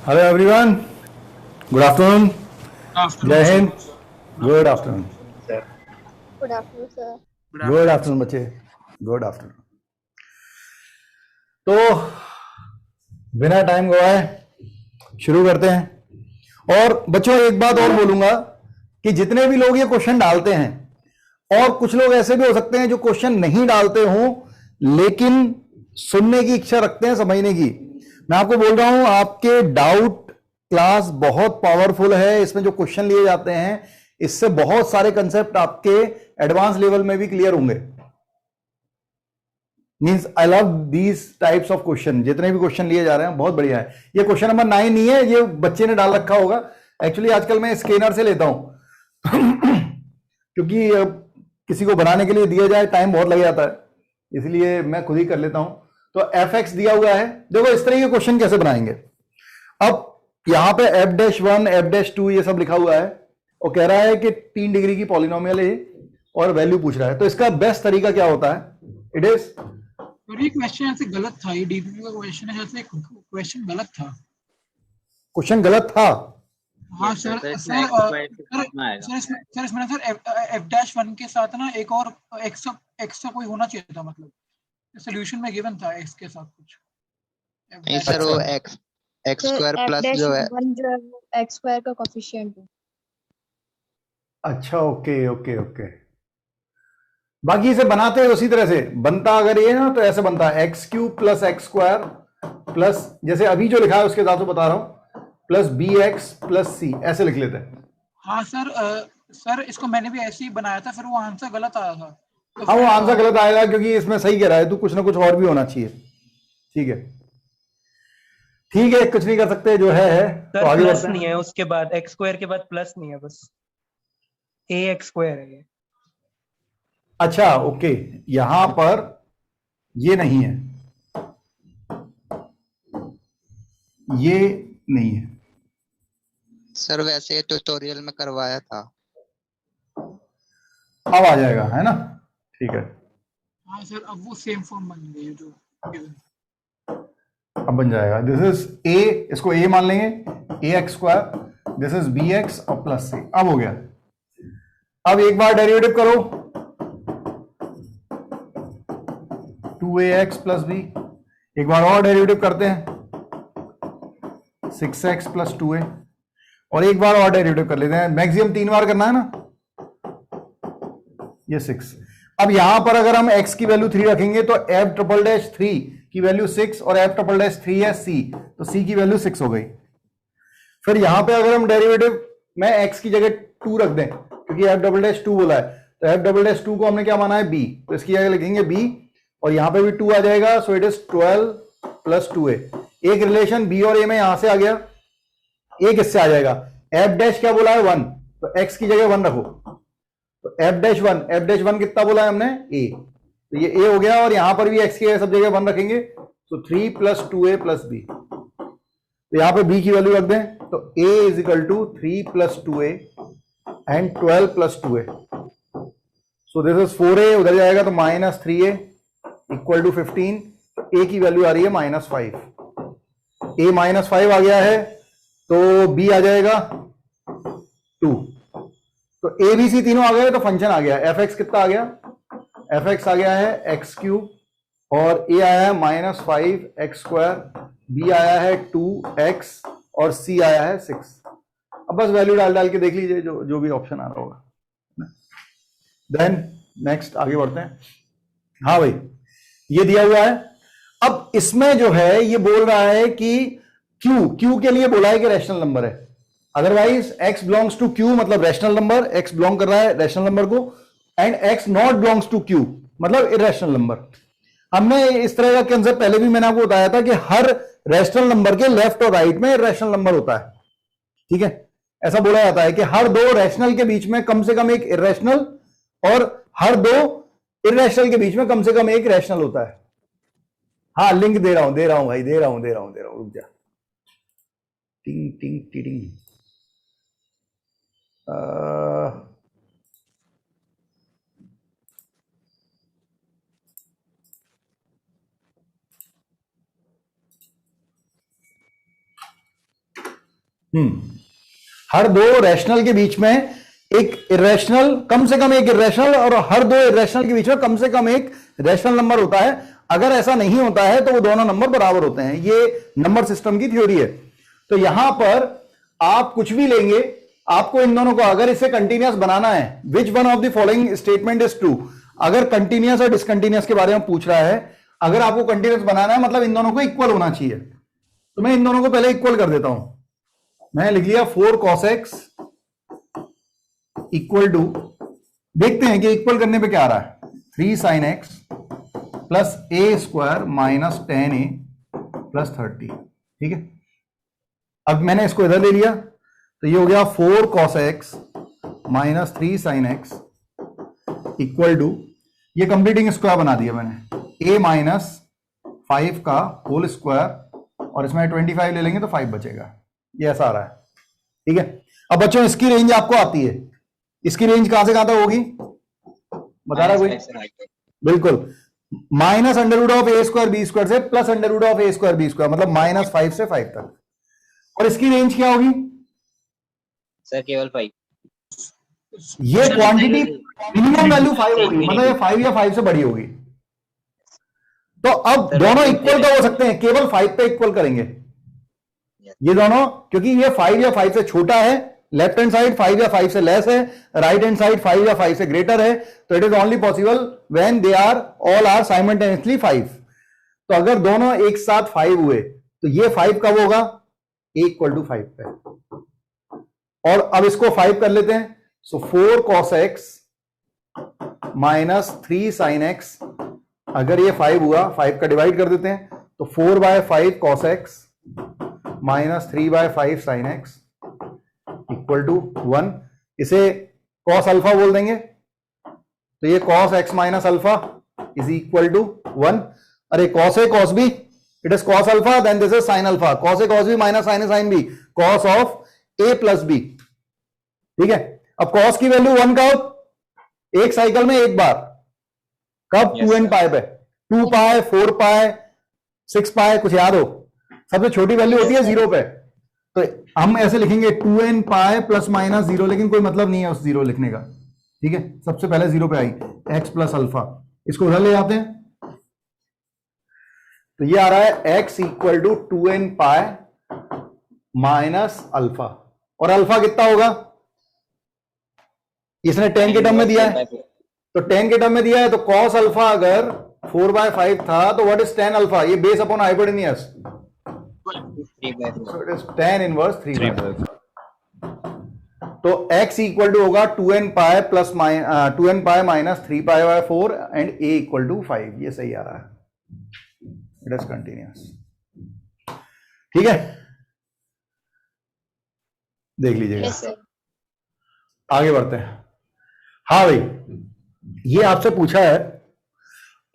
Hello everyone, good afternoon, जय Hind, good afternoon, good afternoon sir. Good afternoon बच्चे, good afternoon. तो बिना time गवाए शुरू करते हैं। और बच्चों एक बात और बोलूंगा कि जितने भी लोग ये क्वेश्चन डालते हैं, और कुछ लोग ऐसे भी हो सकते हैं जो क्वेश्चन नहीं डालते हों लेकिन सुनने की इच्छा रखते हैं, समझने की। मैं आपको बोल रहा हूं, आपके डाउट क्लास बहुत पावरफुल है। इसमें जो क्वेश्चन लिए जाते हैं, इससे बहुत सारे कंसेप्ट आपके एडवांस लेवल में भी क्लियर होंगे। Means I love these types of question. जितने भी क्वेश्चन लिए जा रहे हैं बहुत बढ़िया है। ये क्वेश्चन नंबर 9 नहीं है, ये बच्चे ने डाल रखा होगा। एक्चुअली आजकल मैं स्कैनर से लेता हूं क्योंकि किसी को बनाने के लिए दिया जाए टाइम बहुत लग जाता है, इसलिए मैं खुद ही कर लेता हूं। तो एफ एक्स दिया हुआ है, देखो इस तरह के क्वेश्चन कैसे बनाएंगे। अब यहां पे f-1 f-2 ये सब लिखा हुआ है और कह रहा है कि 3 डिग्री की पॉलिनोमियल है और वैल्यू पूछ रहा है। तो इसका बेस्ट तरीका क्या होता है? इट इज, और ये क्वेश्चन ऐसे गलत था, ये डीपीपी का क्वेश्चन है, जैसे क्वेश्चन गलत था। क्वेश्चन गलत था। हाँ सर, सर इसमें सर f-1 के साथ ना एक और x का कोई होना चाहिए था, मतलब सॉल्यूशन में गिवन था x के साथ कुछ। नहीं सर, वो x स्क्वायर प्लस जो है x स्क्वायर का कोफिशिएंट है। अच्छा, ओके ओके ओके। बाकी इसे बनाते हैं उसी तरह से बनता, अगर ये ना तो ऐसे बनता है x³ plus x square plus, जैसे अभी जो लिखा है उसके साथ तो बता रहा हूं, प्लस bx प्लस c, ऐसे लिख लेते हैं। हाँ सर, सर इसको मैंने भी ऐसे ही बनाया था, फिर वो आंसर गलत आया था। तो हाँ, वो आंसर गलत आएगा क्योंकि इसमें सही कह रहा है, तो कुछ ना कुछ और भी होना चाहिए। ठीक है, ठीक है, कुछ नहीं कर सकते, जो है सर, तो आगे प्लस बढ़ते हैं। नहीं है, उसके बाद एक्स स्क्वायर के बाद प्लस नहीं है, बस ए एक्स स्क्वायर है ये। अच्छा, ओके, यहां पर ये नहीं है, ये नहीं है सर, वैसे ट्यूटोरियल में करवाया था। अब आ जाएगा, है ना? ठीक है, हाँ सर, अब वो सेम फॉर्म बन गई है जो given। अब बन जाएगा। दिस इज ए, इसको ए मान लेंगे, A X square, this is B X और प्लस सी। अब हो गया। अब एक बार डेरिवेटिव करो, 2ax प्लस बी। एक बार और डेरिवेटिव करते हैं, 6x प्लस 2a। और एक बार और डेरिवेटिव कर लेते हैं, मैक्सिमम 3 बार करना है ना, ये 6। अब यहां पर अगर हम x की वैल्यू 3 रखेंगे तो f'3 की वैल्यू 6 और f'3 है c, तो c की वैल्यू 6 हो गई। फिर यहां पे अगर हम डेरिवेटिव में x की जगह 2 रख दें, क्योंकि f'2 बोला है, तो f'2 को हमने क्या माना है b, तो इसकी जगह लिखेंगे b और यहां पे भी 2 आ जाएगा। सो इट इज 12 प्लस 2a। एक रिलेशन b और a में यहां से आ गया, एक इससे आ जाएगा। f' क्या बोला है? 1, तो x की जगह 1 रखो, तो f'1 कितना बोला है हमने? a, तो ये a हो गया। और यहां पर भी x की सब जगह 1 रखेंगे, तो 3 प्लस 2a प्लस b। तो यहां पे b की वैल्यू रख दें, तो a is equal to 3 plus 2a and 12 plus 2a। So this is 4a, उधर जाएगा तो माइनस 3a इक्वल टू 15। तो a की वैल्यू आ रही है -5। a -5 आ गया है, तो b आ जाएगा 2। तो ए बी सी तीनों आ गए, तो फंक्शन आ गया। एफ एक्स कितना आ गया? एफ एक्स आ गया है x³ और a आया है -5x², b आया है 2x और c आया है 6। अब बस वैल्यू डाल डाल के देख लीजिए जो भी ऑप्शन आ रहा होगा। देन नेक्स्ट आगे बढ़ते हैं। हाँ भाई, ये दिया हुआ है। अब इसमें जो है ये बोल रहा है कि q के लिए बोला है कि रैशनल नंबर है, otherwise x belongs to q मतलब रैशनल नंबर, x बिलोंग कर रहा है रैशनल नंबर को, and x not belongs to q मतलब इरेशनल नंबर। हमने इस तरह का कंसेप्ट पहले भी मैंने आपको बताया था कि हर रैशनल नंबर के लेफ्ट और राइट में इरेशनल नंबर होता है। ठीक है, ऐसा बोला जाता है कि हर दो रैशनल के बीच में कम से कम एक इरेशनल और हर दो इरेशनल के बीच में कम से कम एक रैशनल होता है। हाँ, लिंक दे रहा हूं भाई, दे रहा हूं, रुक जा। टिंग टिंग टिंग। हर दो रैशनल के बीच में एक इरेशनल, कम से कम एक इरेशनल, और हर दो इरेशनल के बीच में कम से कम एक रैशनल नंबर होता है। अगर ऐसा नहीं होता है तो वो दोनों नंबर बराबर होते हैं। ये नंबर सिस्टम की थ्योरी है। तो यहां पर आप कुछ भी लेंगे, आपको इन दोनों को अगर इसे कंटिन्यूअस बनाना है, which one of the following statement is true, अगर कंटिन्यूअस और डिसकंटिन्यूअस के बारे में पूछ रहा है, अगर आपको कंटिन्यूअस बनाना है मतलब इन दोनों को इक्वल होना चाहिए। तो मैं इन दोनों को पहले इक्वल कर देता हूं। मैं लिख लिया 4 cos x इक्वल टू, देखते हैं कि इक्वल करने पे क्या आ रहा है, 3 sin x प्लस ए स्क्वायर माइनस 10a प्लस 30। ठीक है, अब मैंने इसको इधर ले लिया तो ये हो गया 4 cos x minus 3 sin x equal to, ये कंप्लीटिंग स्क्वायर बना दिया मैंने, a माइनस 5 का होल स्क्वायर, और इसमें 25 ले लेंगे तो 5 बचेगा। ये ऐसा आ रहा है। ठीक है, अब बच्चों इसकी रेंज आपको आती है, इसकी रेंज कहां से कहां तक होगी बता रहा कोई? बिल्कुल, minus under root of A square B square से plus under root of A square B square, मतलब -5 से 5 तक। और इसकी रेंज क्या होगी सर? केवल 5। ये क्वांटिटी मिनिमम वैल्यू 5 होगी, मतलब ये 5 या 5 से बड़ी होगी। तो अब दोनों इक्वल तो हो सकते हैं, केवल 5 पे इक्वल करेंगे ये दोनों, क्योंकि ये 5 या 5 से छोटा है, लेफ्ट हैंड साइड 5 या 5 से लेस है, राइट हैंड साइड 5 या 5 से ग्रेटर है। तो it is only possible when they are all are simultaneously 5। तो अगर दोनों एक साथ 5 हुए तो ये 5 कब होगा? a इक्वल टू 5 पे। और अब इसको 5 कर लेते हैं। सो 4 cos x minus 3 sin x, अगर ये 5 हुआ, 5 का डिवाइड कर देते हैं तो 4/5 cos x minus 3/5 sin x equal to 1। इसे cos अल्फा बोल देंगे, तो ये cos x minus alpha is equal to 1। अरे cos a cos b, it is cos alpha then this is sin alpha, cos a cos b minus sin a sin b, cos of a plus b। ठीक है, अब cos की value 1 कब? एक cycle में एक बार, कब? 2n पाई पे, 2 पाई, 4 पाई, 6 पाई, कुछ याद हो? सबसे छोटी वैल्यू होती है 0 पे, तो हम ऐसे लिखेंगे 2n पाई प्लस माइनस 0, लेकिन कोई मतलब नहीं है उस 0 लिखने का। ठीक है, सबसे पहले 0 पे आई x प्लस अल्फा, इसको उधर ले जाते हैं तो ये आ रहा है x equal to 2n pi minus alpha. और अल्फा कितना होगा? इसने 10 के टर्म में दिया है, तो 10 के टर्म में दिया है, तो cos अल्फा अगर 4/5 था तो व्हाट इज tan अल्फा? ये base upon hypotenuse, so it is tan inverse 3/5। तो x इक्वल टू होगा 2n pi plus 2n pi minus 3/4 and a equal to 5। ये सही आ रहा है, इट इज कंटिन्यूअस। ठीक है, देख लीजिएगा। Yes, sir. आगे बढ़ते हैं। हाँ भाई, ये आपसे पूछा है।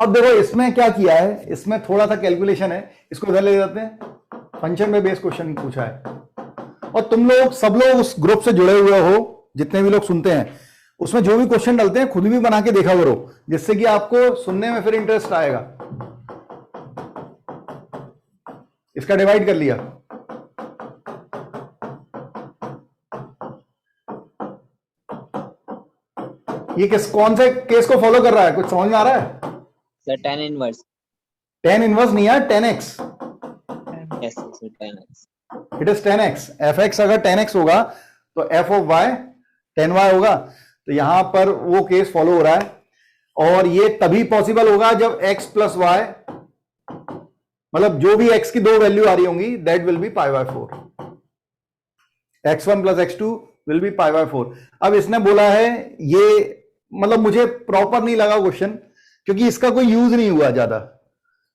अब देखो इसमें क्या किया है, इसमें थोड़ा सा कैलकुलेशन है, इसको इधर ले जाते हैं। फंक्शन में बेस क्वेश्चन पूछा है, और तुम लोग सब लोग उस ग्रुप से जुड़े हुए हो, जितने भी लोग सुनते हैं, उसमें जो भी क्वेश्चन डालते हैं खुद भी बना के देखा करो, जिससे कि आपको सुनने में फिर इंटरेस्ट आएगा। इसका डिवाइड कर लिया, ये कौन से केस को फॉलो कर रहा है, कुछ समझ में आ रहा है? Sir tan inverse. tan inverse नहीं है, 10x। Yes sir, tan x। It is 10x। fx अगर 10x होगा तो f ऑफ y 10y होगा। तो यहां पर वो केस फॉलो हो रहा है, और ये तभी पॉसिबल होगा जब x प्लस y, मतलब जो भी x की दो वैल्यू आ रही होंगी, that will be π/4। x1 plus x2 will be π/4। अब इसने बोला है, ये मतलब मुझे प्रॉपर नहीं लगा क्वेश्चन, क्योंकि इसका कोई यूज नहीं हुआ ज्यादा,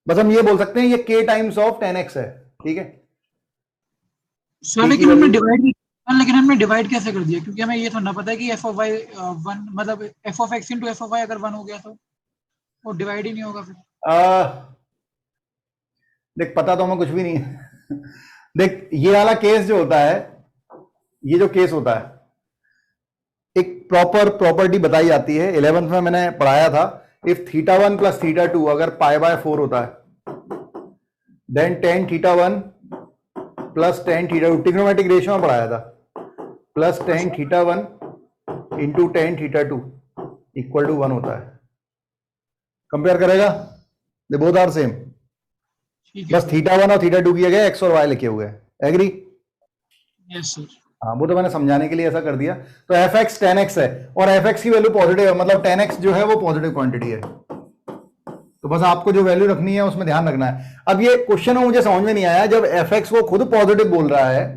बस हम ये बोल सकते हैं ये k टाइम्स ऑफ 10x है। ठीक है सर, लेकिन हमने डिवाइड कैसे कर दिया? क्योंकि हमें ये थोड़ा पता है कि f ऑफ y 1, मतलब f of x into f of y अगर 1 हो गया तो वो डिवाइड ही नहीं होगा फिर। देख, पता तो हमें कुछ भी नहीं है। देख, ये वाला केस जो होता है, ये जो केस होता है, एक प्रॉपर प्रॉपर्टी बताई जाती है, 11th में मैंने पढ़ाया था। इफ θ1 प्लस θ2 अगर π/4 होता है, then tan θ1 plus tan theta, trigonometric ratio में पढ़ाया था, plus tan theta one into tan theta two equal to 1 होता है। कंपेयर करेगा, दे बोथ आर सेम, ठीक है बस थीटा वन और थीटा टू किए गए, एक्स और वाई लिखे हुए हैं। एग्री? Yes sir. हाँ, वो तो मैंने समझाने के लिए ऐसा कर दिया। तो एफ एक्स 10x है और एफ एक्स की वैल्यू पॉजिटिव है, मतलब 10x जो है वो पॉजिटिव क्वांटिटी है। तो बस आपको जो वैल्यू रखनी है उसमें ध्यान रखना है। अब ये क्वेश्चन में मुझे समझ में नहीं आया, जब एफ एक्स को खुद पॉजिटिव बोल रहा है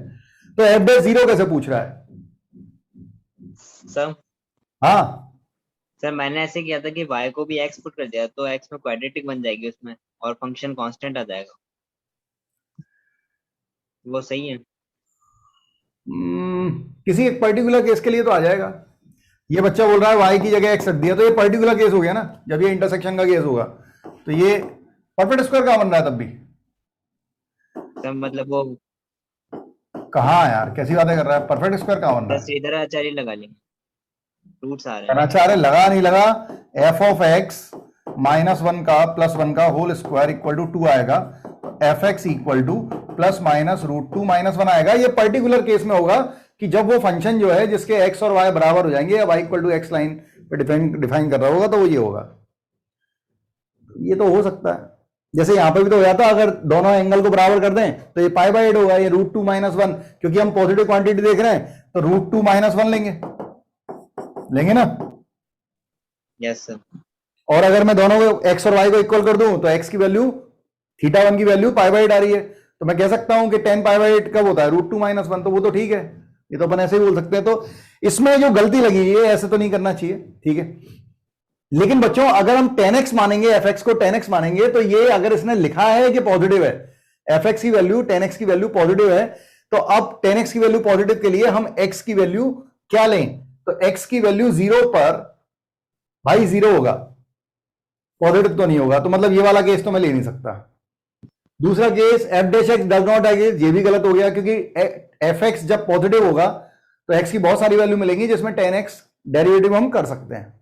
तो एफ डैश जीरो कैसे पूछ रहा है? सर हाँ सर मैंने ऐसे किया था कि y को भी x पुट कर दिया तो x में क्वाड्रेटिक बन जाएगी उसमें और फंक्शन कांस्टेंट आ जाएगा, वो सही है? किसी एक पर्टिकुलर केस के लिए तो आ जाएगा। ये बच्चा बोल रहा है y की जगह x रख दिया, तो ये पर्टिकुलर केस हो गया ना। जब ये इंटरसेक्शन का केस होगा तो ये परफेक्ट स्क्वायर कहां बन रहा है तब भी? सर मतलब वो कहां यार, कैसी बातें कर रहा है? परफेक्ट स्क्वायर कहां बन रहा है? श्रीधर आचार्य लगा लेंगे, रूट्स आ रहे हैं। आचार्य लगा नहीं लगा, f of x minus one का प्लस वन का होल स्क्वायर इक्वल टू 2 आएगा, f x equal to plus minus root 2 minus 1 आएगा। ये पर्टिकुलर केस में होगा कि जब वो फंक्शन जो है जिसके एक्स और वाई बराबर हो जाएंगे या y equal to x line पे डिफाइन कर रहा होगा, तो वो ये होगा। ये तो हो सकता है, जैसे यहां पर भी तो हो जाता, अगर दोनों एंगल को बराबर कर दें तो ये पाई बाई 8 होगा, ये रूट 2 माइनस 1, क्योंकि हम पॉजिटिव क्वांटिटी देख रहे हैं तो रूट 2 माइनस 1 लेंगे ना। Yes sir. और अगर मैं दोनों को एक्स और वाई को इक्वल कर दूं तो एक्स की वैल्यू थीटा वन की वैल्यू पाई बाई 8 आ रही है, तो मैं कह सकता हूं कि 10 पाई बाई 8 कब होता है? रूट 2 माइनस 1, तो वो तो ठीक है, ये तो अपन ऐसे ही बोल सकते हैं। तो इसमें जो गलती लगी है, ऐसे तो नहीं करना चाहिए, ठीक है। लेकिन बच्चों अगर हम 10x मानेंगे, fx को 10x मानेंगे, तो ये अगर इसने लिखा है कि पॉजिटिव है, fx की वैल्यू 10x की वैल्यू पॉजिटिव है, तो अब 10x की वैल्यू पॉजिटिव के लिए हम x की वैल्यू क्या लें? तो x की वैल्यू 0 पर भाई 0 होगा, पॉजिटिव तो नहीं होगा, तो मतलब ये वाला केस तो मैं ले नहीं सकता। दूसरा case F dash x does not exist, ये भी गलत हो गया, क्योंकि एफ एक्स जब पॉजिटिव होगा तो एक्स की बहुत सारी वैल्यू मिलेंगी जिसमें 10x डेरिवेटिव हम कर सकते हैं।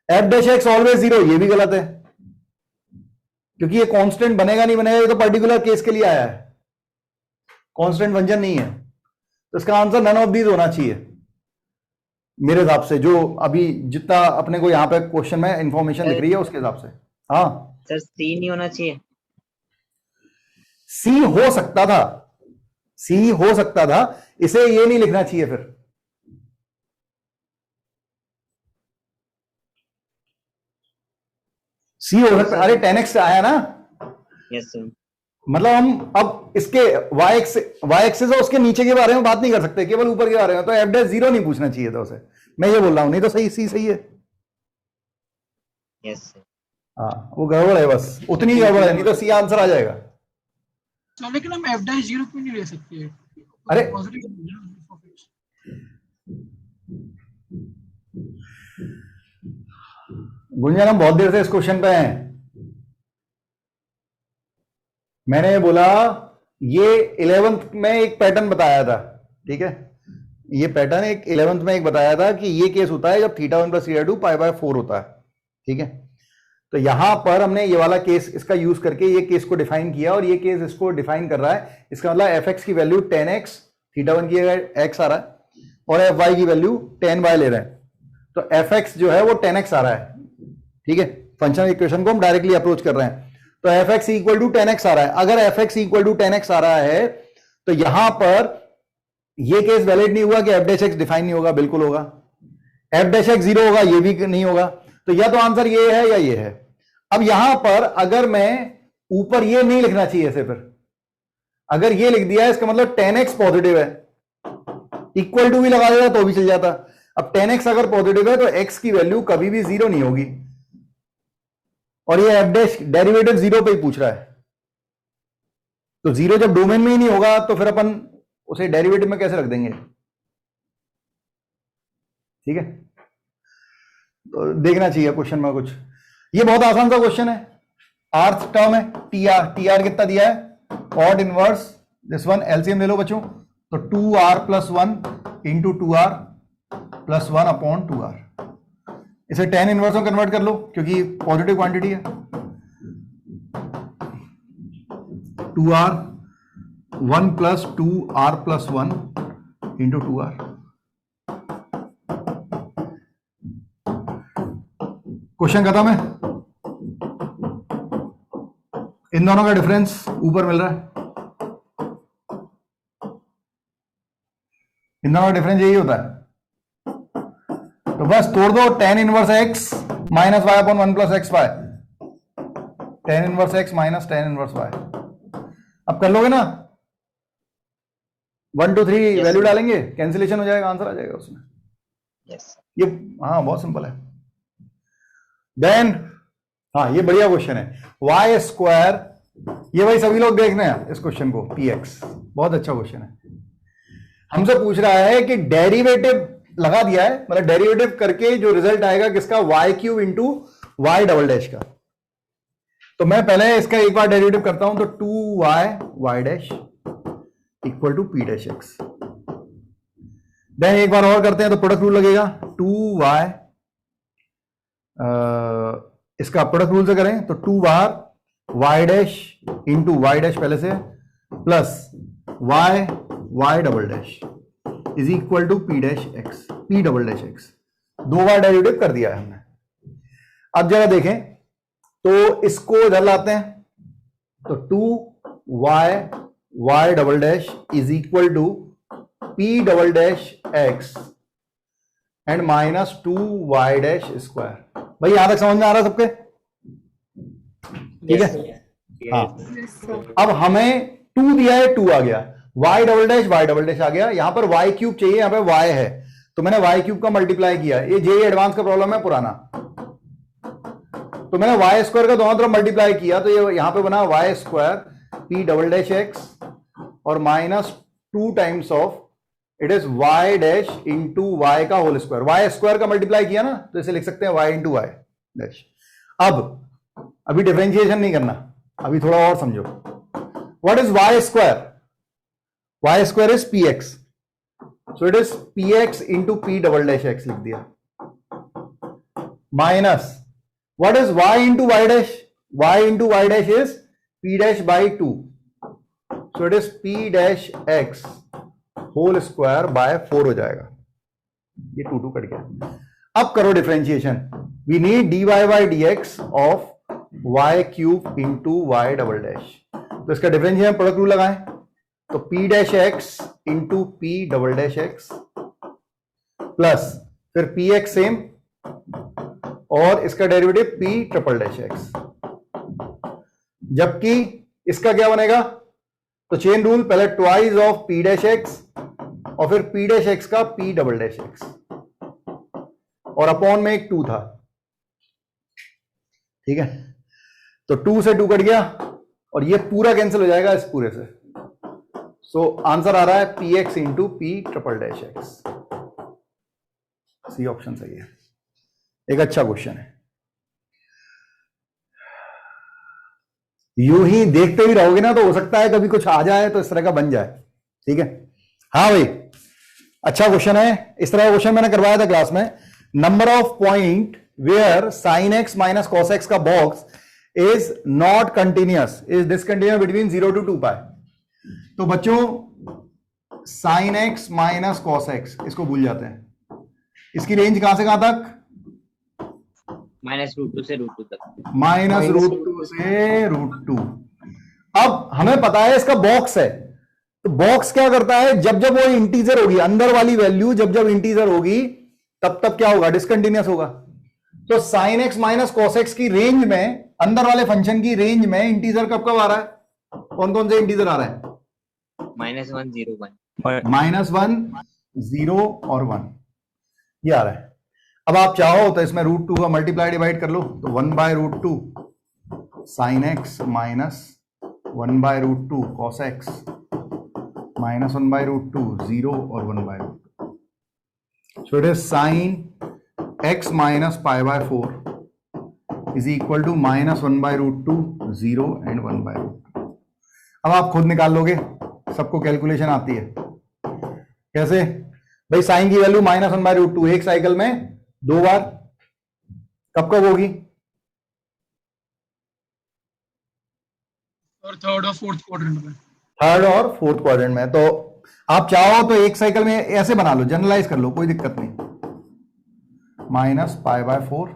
एफ डैश एक्स ऑलवेज 0, ये भी गलत है, क्योंकि ये कांस्टेंट बनेगा नहीं बनेगा, ये तो पर्टिकुलर केस के लिए आया है, कांस्टेंट व्यंजन नहीं है। तो इसका आंसर नन ऑफ दीज होना चाहिए मेरे हिसाब से, जो अभी जितना अपने को यहां पे क्वेश्चन में इंफॉर्मेशन दिख रही है उसके हिसाब से। हाँ सर सी नहीं होना चाहिए? सी हो सकता था, सी हो सकता था, इसे ये नहीं लिखना चाहिए फिर। सी हो सकता, अरे 10x आया ना। Yes sir. मतलब हम अब इसके y एक्सिस और उसके नीचे के बारे में बात नहीं कर सकते, केवल ऊपर के बारे में। तो एफ डैश 0 नहीं पूछना चाहिए था उसे, मैं ये बोल रहा हूं, नहीं तो सही सी सही है। Yes sir. हाँ वो गड़बड़ है, बस उतनी गड़बड़ है, नहीं तो सी आंसर आ जाएगा। तो लेकिन हम एफ डैश 0 क्यों नहीं ले सकते? अरे गुंजन, हम बहुत देर से इस क्वेश्चन पे हैं। मैंने ये बोला, ये 11th में एक पैटर्न बताया था, ठीक है। ये पैटर्न एक 11th में एक बताया था कि ये केस होता है जब theta 1 plus theta 2 pi by 4 होता है, ठीक है। तो यहां पर हमने ये वाला केस इसका यूज करके ये केस को डिफाइन किया, और ये केस इसको डिफाइन कर रहा है। इसका मतलब एफ एक्स की वैल्यू 10x, थीटा 1 की एक्स आ रहा है, और एफ वाई की वैल्यू 10y ले रहे हैं, तो एफ एक्स जो है वो 10x आ रहा है, ठीक है। फंक्शनल इक्वेशन को हम डायरेक्टली अप्रोच कर रहे हैं, तो f x equal to 10x आ रहा है। अगर f x equal to 10x आ रहा है तो यहां पर ये केस वैलिड नहीं हुआ कि एफ डैश एक्स डिफाइन नहीं होगा, बिल्कुल होगा। एफ डैश एक्स 0 होगा, ये भी नहीं होगा, तो या तो आंसर ये है या ये है। अब यहां पर अगर मैं ऊपर ये नहीं लिखना चाहिए ऐसे, फिर अगर ये लिख दिया है इसका मतलब 10x पॉजिटिव है, इक्वल टू भी लगा देता तो भी चल जाता। अब 10x अगर पॉजिटिव है तो x की वैल्यू कभी भी 0 नहीं होगी, और ये एफ डैश डेरिवेटिव 0 पे ही पूछ रहा है, तो 0 जब डोमेन में ही नहीं होगा तो फिर अपन उसे डेरिवेटिव में कैसे रख देंगे, ठीक है। तो देखना चाहिए क्वेश्चन में कुछ। ये बहुत आसान सा क्वेश्चन है, आर्थ टर्म है टी आर कितना दिया है, cot inverse this one, LCM ले लो बच्चों, तो 2r plus 1 into 2r plus 1 upon 2r। इसे tan इनवर्स में कन्वर्ट कर लो क्योंकि पॉजिटिव क्वांटिटी है, 2r 1 plus 2r plus 1 into 2r। Question खत्म है। इन दोनों का डिफरेंस ऊपर मिल रहा है, इन दोनों का डिफरेंस यही होता है। तो बस तोड़ दो, tan inverse x minus y upon 1 plus x y, tan inverse x minus tan inverse y। अब कर लोगे ना, 1 2 3 वैल्यू डालेंगे, कैंसिलेशन हो जाएगा, आंसर आ जाएगा उसमें। यस ये हाँ बहुत सिंपल है। देन हाँ ये बढ़िया क्वेश्चन है, वाई स्क्वायर, ये भाई सभी लोग देखने हैं इस क्वेश्चन को, px बहुत अच्छा क्वेश्चन है। हमसे पूछ रहा है कि डेरिवेटिव लगा दिया है, मतलब डेरिवेटिव करके जो रिजल्ट आएगा किसका, y cube into y double dash का। तो मैं पहले इसका एक बार डेरिवेटिव करता हूं, तो 2y y dash equal to P dash x. Then एक बार और करते हैं, तो प्रोडक्ट रूल लगेगा, 2y इसका प्रोडक्ट रूल से करें तो 2 बार Y dash into Y dash पहले से plus Y Y double dash is equal to P dash X, P double dash X. 2 बार डेरिवेटिव कर दिया है हमने। अब जरा देखें तो इसको इधर लाते हैं, तो 2y y double dash is equal to p double dash x and minus 2y dash square. भाई यहां तक समझ में आ रहा है सबके? ठीक है हाँ। अब हमें 2 दिया है, 2 आ गया, y डबल डैश आ गया, यहां पर y क्यूब चाहिए, यहां पर y है तो मैंने y क्यूब का मल्टीप्लाई किया। ये जेई एडवांस का प्रॉब्लम है पुराना, तो मैंने y स्क्वायर का दोनों तरफ मल्टीप्लाई किया, तो ये यहां पे बना y square P double dash X और minus 2 times of it is y dash into Y का होल स्क्वायर। y स्क्वायर का मल्टीप्लाई किया ना, तो इसे लिख सकते हैं y इंटू वाई डैश। अब अभी डिफरेंशिएशन नहीं करना, अभी थोड़ा और समझो। What is y square? y square is px, so it is px into p double dash x लिख दिया, minus what is y into Y dash? y into Y dash is p dash by 2, so it is p dash x whole square by 4 हो जाएगा। ये 2 cut गया। अब करो differentiation, we need dy by d x of y cube into y double dash. तो इसका differentiation product rule लगाएं, तो p dash x into p double dash x plus फिर पी एक्स सेम और इसका derivative p triple dash x. जबकि इसका क्या बनेगा, तो चेन रूल, पहले twice of p dash X और फिर p डैश एक्स का p डबल डैश एक्स और अपॉन में एक 2 था। ठीक है, तो 2 से 2 कट गया और ये पूरा कैंसिल हो जाएगा इस पूरे से। सो आंसर आ रहा है p x into p triple dash x. C option सही है, एक अच्छा क्वेश्चन है। यूं ही देखते भी रहोगे ना तो हो सकता है कभी कुछ आ जाए तो इस तरह का बन जाए। ठीक है हाँ भाई, अच्छा क्वेश्चन है। इस तरह का क्वेश्चन मैंने करवाया था क्लास में, number of point where sin x minus cos X का box is not continuous, is discontinuous between 0 to 2 पाई। तो बच्चों साइन एक्स माइनस कॉस एक्स इसको भूल जाते हैं, इसकी रेंज कहां से कहां तक, -√2 से √2 तक, -√2 से √2। अब हमें पता है इसका बॉक्स है, तो बॉक्स क्या करता है, जब जब वो इंटीजर होगी, अंदर वाली वैल्यू जब जब इंटीजर होगी तब तब क्या होगा, डिसकंटिन्यूअस होगा। तो sine x minus cos x की रेंज में, अंदर वाले फंक्शन की रेंज में इंटीजर कब कब आ रहा है, कौन कौन से इंटीजर आ रहा है, -1 0 1, -1 0 और 1 ये आ रहा है। अब आप चाहो तो इसमें √2 का मल्टीप्लाई डिवाइड कर लो, तो 1/√2 sin x minus 1/√2 cos X minus 1/√2 0 और 1/√2। So it is sin x minus π/4 is equal to -1/√2 0 and 1/√2। अब आप खुद निकाल लोगे, सबको कैलकुलेशन आती है। कैसे भाई, साइन की वैल्यू -1/√2 एक साइकिल में 2 बार, कब कब होगी, और थर्ड और फोर्थ क्वाड्रेंट में। थर्ड और फोर्थ क्वाड्रेंट में। तो आप चाहो तो एक साइकिल में ऐसे बना लो, जनरलाइज कर लो, कोई दिक्कत नहीं। माइनस पाई बाय 4,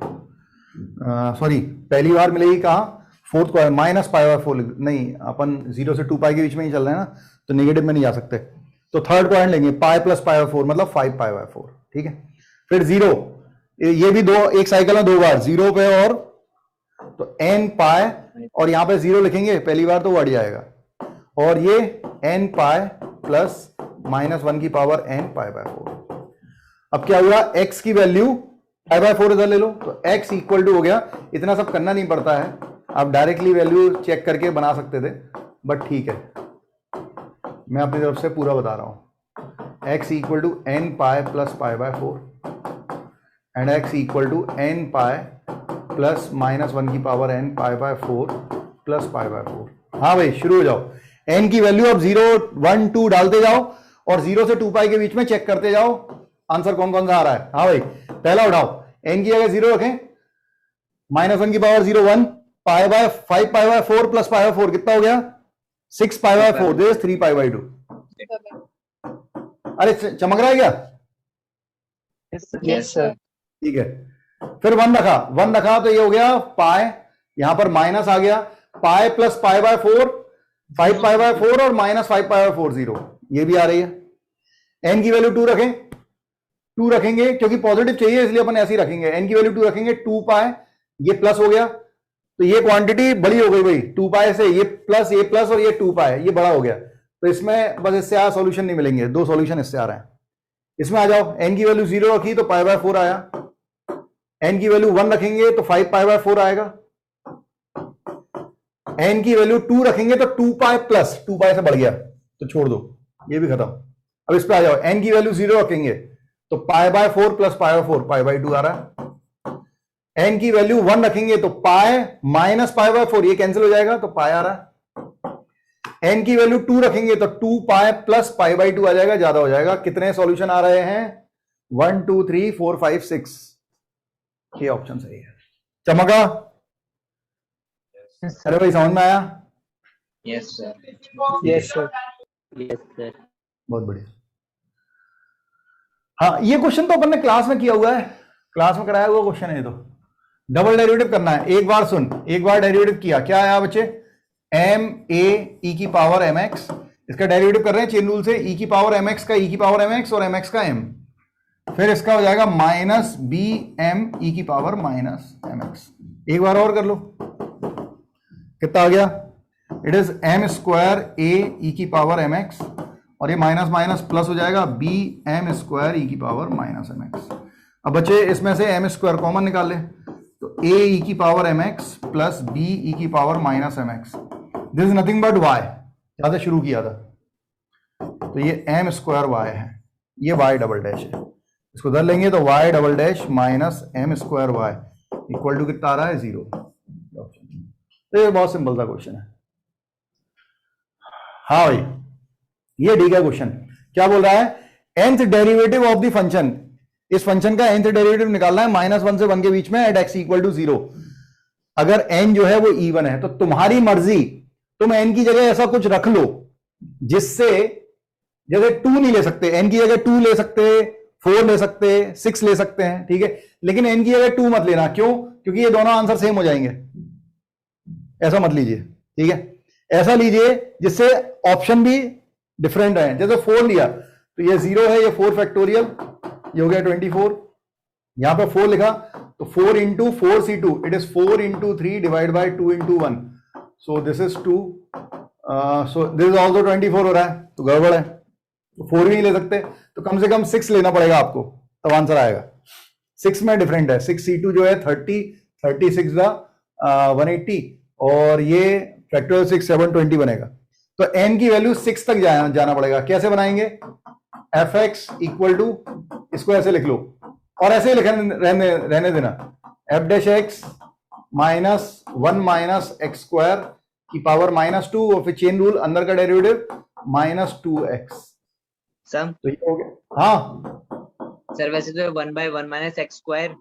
सॉरी पहली बार मिलेगी कहा, fourth quadrant, minus pi by 4 नहीं, अपन 0 से 2 पाई के बीच में ही चल रहे हैं ना, तो नेगेटिव में नहीं जा सकते। तो थर्ड क्वाड्रेंट लेंगे, पाई प्लस पाई बाय 4 मतलब 5 पाई बाय 4, ठीक है। फिर 0, ये भी दो, एक साइकिल में 2 बार 0 पे, और तो n पाई, और यहां पे 0 लिखेंगे पहली बार तो वो अड़ जाएगा, और ये n पाई प्लस -1 की पावर n पाई बाय 4। अब क्या हुआ, x की वैल्यू पाई बाय 4 इधर ले लो, तो x इक्वल टू हो गया, इतना सब करना नहीं पड़ता है, आप डायरेक्टली वैल्यू चेक करके बना सकते थे, बट ठीक है, मैं अपनी तरफ से पूरा बता रहा हूं। x equal to n pi plus pi by 4 and x equal to n pi plus -1 की power n pi by 4 plus pi by 4। हाँ भाई शुरू हो जाओ, n की वैल्यू अब 0 1 2 डालते जाओ, और 0 से 2 पाई के बीच में चेक करते जाओ आंसर कौन कौन सा आ रहा है। हाँ भाई पहला उठाओ, n की जगह 0 रखें, -1 की power 0 1, pi by 5 pi by 4 plus pi by 4 कितना हो गया, 6 पाई by 4, this is 3 pi by 2। अरे चमक रहा है क्या? Yes sir. ठीक है, फिर 1 रखा तो ये हो गया पाई, यहां पर माइनस आ गया, पाई plus pi by 4, 5 pi by 4 और -5 पाई बाय 4 0, ये भी आ रही है। n की वैल्यू 2 रखें, 2 रखेंगे क्योंकि पॉजिटिव चाहिए इसलिए अपन ऐसे ही रखेंगे, n की वैल्यू 2 रखेंगे, 2 पाई, ये प्लस हो गया, तो ये क्वांटिटी बड़ी हो गई भाई, 2 पाई से ये प्लस और ये 2 पाई, ये बड़ा हो गया, तो इसमें बस इससे आ सॉल्यूशन नहीं मिलेंगे, 2 सॉल्यूशन इससे आ रहे हैं। इसमें आ जाओ, n की वैल्यू 0 रखी तो पाई बाय 4 आया, n की वैल्यू 1 रखेंगे तो 5 पाई बाय 4 आएगा, n की वैल्यू 2 रखेंगे तो 2 पाई प्लस 2 पाई से बढ़ गया तो छोड़ दो, ये भी खत्म। अब इस पे आ जाओ, n की वैल्यू 0 रखेंगे तो पाई by 4 plus pi by 4, pi by 2 आ रहा है। n की वैल्यू 1 रखेंगे तो पाई माइनस पाई बाय 4, ये कैंसिल हो जाएगा तो पाई आ रहा है। n की वैल्यू 2 रखेंगे तो 2 पाई प्लस पाई बाय 2 आ जाएगा, ज्यादा हो जाएगा। कितने सॉल्यूशन आ रहे हैं, 1 2 3 4 5 6, ये ऑप्शन सही है। चमका? अरे भाई समझ में आया? Yes sir. Yes sir. Yes sir. बहुत बढ़िया। हाँ ये क्वेश्चन तो अपन ने क्लास में किया हुआ है, क्लास में कराया हुआ क्वेश्चन है ये तो। डबल डेरिवेटिव करना है, एक बार सुन, एक बार डेरिवेटिव किया, क्या आया बच्चे, एम ए ई की पावर एम एक्स, इसका डेरिवेटिव कर रहे हैं चेन रूल से, ई की पावर एम एक्स का ई की पावर एम एक्स और एम एक्स का एम, फिर इसका हो जाएगा माइनस बी एम ई की पावर माइनस एम एक्स। एक बार और कर लो, कितना आ गया, it is M square A E की पावर एम एक्स, और ये माइनस माइनस प्लस हो जाएगा बी एम स्क्वायर ई की पावर माइनस एम एक्स। अब बच्चे इसमें से एम स्क्वायर कॉमन निकाल ले, तो ए ई की power M X plus B E की power minus M X, this is nothing but Y, जहां से शुरू किया था, तो ये एम स्क्वायर वाई है, ये वाई डबल डैश है, इसको धर लेंगे तो y double dash minus m square y equal to कितना आ रहा है, 0। तो ये बहुत सिंपल सा क्वेश्चन है। हाँ भाई ये डी का क्वेश्चन क्या बोल रहा है, nth derivative of the function, इस फंक्शन का nth डेरिवेटिव निकालना है -1 से 1 के बीच में एट x इक्वल टू 0। अगर n जो है वो even है तो तुम्हारी मर्जी, तुम n की जगह ऐसा कुछ रख लो जिससे, जैसे 2 नहीं ले सकते, n की जगह 2 ले सकते, 4 ले सकते, 6 ले सकते हैं, ठीक है, लेकिन n की जगह 2 मत लेना, क्यों, क्योंकि ये दोनों आंसर सेम हो जाएंगे, ऐसा मत लीजिए, ठीक है, ऐसा लीजिए जिससे ऑप्शन भी डिफरेंट है। जैसे 4 लिया तो ये 0 है, ये 4 फैक्टोरियल, ये हो गया 24, यहां पे 4 लिखा तो 4 into 4 C2, it is 4 into 3 divide by 2 into 1, so this is 2, so this is also 24 हो रहा है, तो गड़बड़ है, तो 4 भी नहीं ले सकते, तो कम से कम 6 लेना पड़ेगा आपको, तब आंसर आएगा। 6 में डिफरेंट है, 6 C2 जो है 30, 36 द 180, और ये फैक्टोरियल 6 720 बनेगा, तो n की वैल्यू 6 तक जाना पड़ेगा। कैसे बनाएंगे, एफ एक्स इक्वल टू, इसको ऐसे लिख लो और ऐसे ही रहने देना, F dash x minus 1 minus x square की पावर -2, और फिर चेन रूल अंदर का डेरिवेटिव -2x, सम तो ये हो गया। हाँ सर वैसे तो 1 by 1 minus x square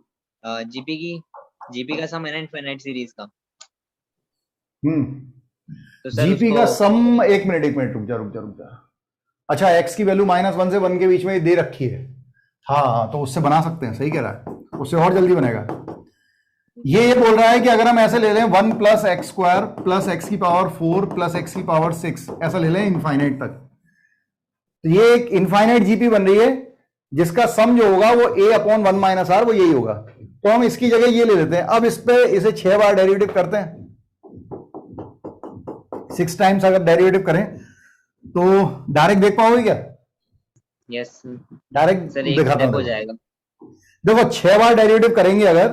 GP का सम है ना इनफाइनाइट सीरीज का, तो सर जीपी का उसको सम, एक मिनट रुक जा। अच्छा, एक्स की वैल्यू -1 से 1 के बीच में दे रखी है। हाँ, तो उससे बना सकते हैं, सही कह रहा है, उससे और जल्दी बनेगा। ये बोल रहा है कि अगर हम ऐसे ले लें 1 + x² + x⁴ + x⁶ ऐसा ले लें इनफाइनाइट तक, तो ये एक इनफाइनाइट जीपी बन रही है जिसका सम जो होगा वो a/1 - r, वो यही होगा। तो हम इसकी जगह ये ले लेते हैं। अब इस पे इसे 6 बार डेरिवेटिव करते हैं, 6 टाइम्स अगर डेरिवेटिव करें तो डायरेक्ट देख पाओगे क्या? यस डायरेक्ट सर, एक दिखाता स्टेप हूं। हो जाएगा। देखो 6 बार डेरिवेटिव करेंगे अगर,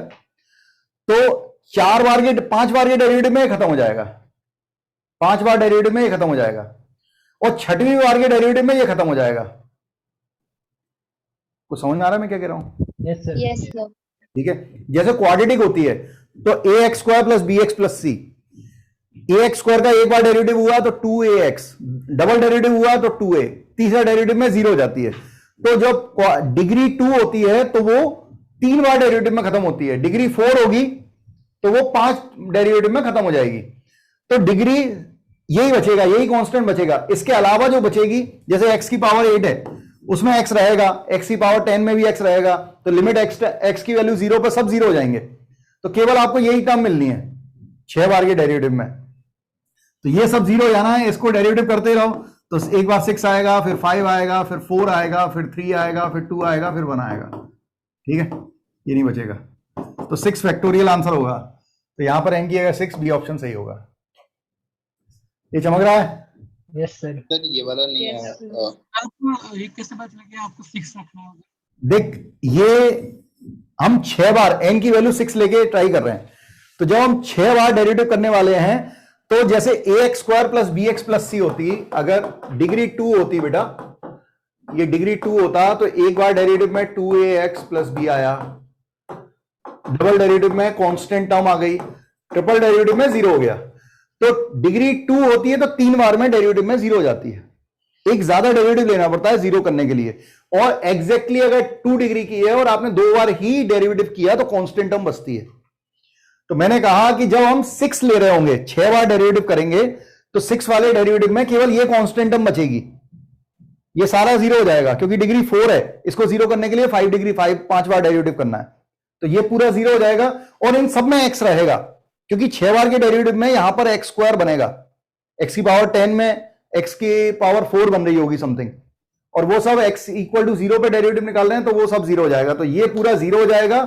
तो 5 बार के डेरिवेटिव में ये खत्म हो जाएगा, 5 बार डेरिवेटिव में ये खत्म हो जाएगा, और 6वीं बार के डेरिवेटिव में ये खत्म हो जाएगा। कुछ समझ में आ रहा है मैं क्या कह रहा हूं? Yes, sir. ठीक है, जैसे क्वाड्रेटिक होती है तो ax² + bx + c, ax² का एक बार डेरिवेटिव हुआ तो 2ax, डबल डेरिवेटिव हुआ तो 2a, तीसरा डेरिवेटिव में 0 हो जाती है। तो जब डिग्री 2 होती है तो वो 3 बार डेरिवेटिव में खत्म होती है, डिग्री 4 होगी तो वो 5 डेरिवेटिव में खत्म हो जाएगी। तो डिग्री यही बचेगा, यही कांस्टेंट बचेगा। इसके अलावा जो बचेगी, जैसे x की पावर 8 है उसमें x रहेगा, x की पावर 10 में भी x रहेगा, तो लिमिट x की वैल्यू 0 पर सब 0 हो जाएंगे। तो केवल आपको यही टर्म मिलनी है 6 बार के डेरिवेटिव में। तो ये सब 0 हो जाना है, इसको डेरिवेटिव करते रहो। तो एक बार 6 आएगा, फिर 5 आएगा, फिर 4 आएगा, फिर 3 आएगा, फिर 2 आएगा, फिर 1 आएगा। ठीक है, ये नहीं बचेगा। तो 6 फैक्टोरियल आंसर होगा। तो यहां पर n की जगह 6, बी ऑप्शन सही होगा। ये चमक रहा है? Yes sir. सर ये वाला नहीं Yes, है। sir. आपको एक कैसे पता चला कि आपको 6 रखना होगा? देख, ये हम 6 बार n की वैल्यू 6 लेके ट्राई कर रहे हैं। तो जब हम 6 बार डेरिवेटिव करने वाले हैं, तो जैसे ax² + bx + c होती, अगर डिग्री 2 होती बेटा, ये डिग्री 2 होता तो एक बार डेरिवेटिव में 2ax + b आया, डबल डेरिवेटिव में कांस्टेंट टर्म आ गई, ट्रिपल डेरिवेटिव में 0 हो गया। तो डिग्री 2 होती है तो 3 बार में डेरिवेटिव में 0 हो जाती है। एक ज्यादा डेरिवेटिव लेना पड़ता है 0 करने के लिए। और एग्जैक्टली अगर 2 डिग्री की है और आपने 2 बार ही डेरिवेटिव किया तो कांस्टेंट टर्म बचती है। तो मैंने कहा कि जब हम 6 ले रहे होंगे, 6 बार डेरिवेटिव करेंगे, तो 6 वाले डेरिवेटिव में केवल ये कांस्टेंट टर्म बचेगी, ये सारा 0 हो जाएगा, क्योंकि डिग्री 4 है, इसको 0 करने के लिए 5 डिग्री 5 बार डेरिवेटिव करना है। तो ये पूरा 0 हो जाएगा, और इन सब में x रहेगा, क्योंकि 6 बार के डेरिवेटिव में यहां पर x² बनेगा, x की पावर 10 में x की पावर 4 बन रही होगी समथिंग, और वो सब x = 0 पे डेरिवेटिव निकाल रहे हैं, तो वो सब 0 हो जाएगा। तो ये पूरा 0 हो जाएगा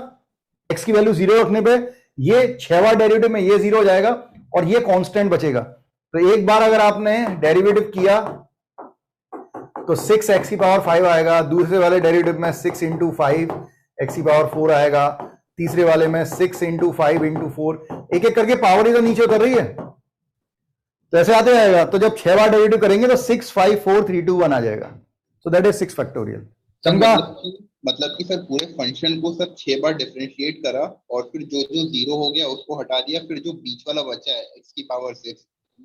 x की वैल्यू 0 रखने पे, ये 6 बार डेरिवेटिव में ये 0 हो जाएगा, और ये कांस्टेंट बचेगा। तो एक बार अगर आपने डेरिवेटिव किया तो 6x की पावर 5 आएगा, दूसरे वाले डेरिवेटिव में 6 × 5 x की पावर 4 आएगा, तीसरे वाले में 6 × 5 × 4, एक एक करके पावर ही तो नीचे उतर रही है, तो ऐसे आते जाएगा। तो जब 6 बार डेरिवेटिव करेंगे तो 6 5 4 3 2 1 आ जाएगा। So that is 6 factorial. समझा? मतलब कि सर पूरे फंक्शन को सर 6 बार डिफरेंशिएट करा, और फिर जो 0 हो गया उसको हटा दिया, फिर जो बीच वाला बचा है x की पावर 6,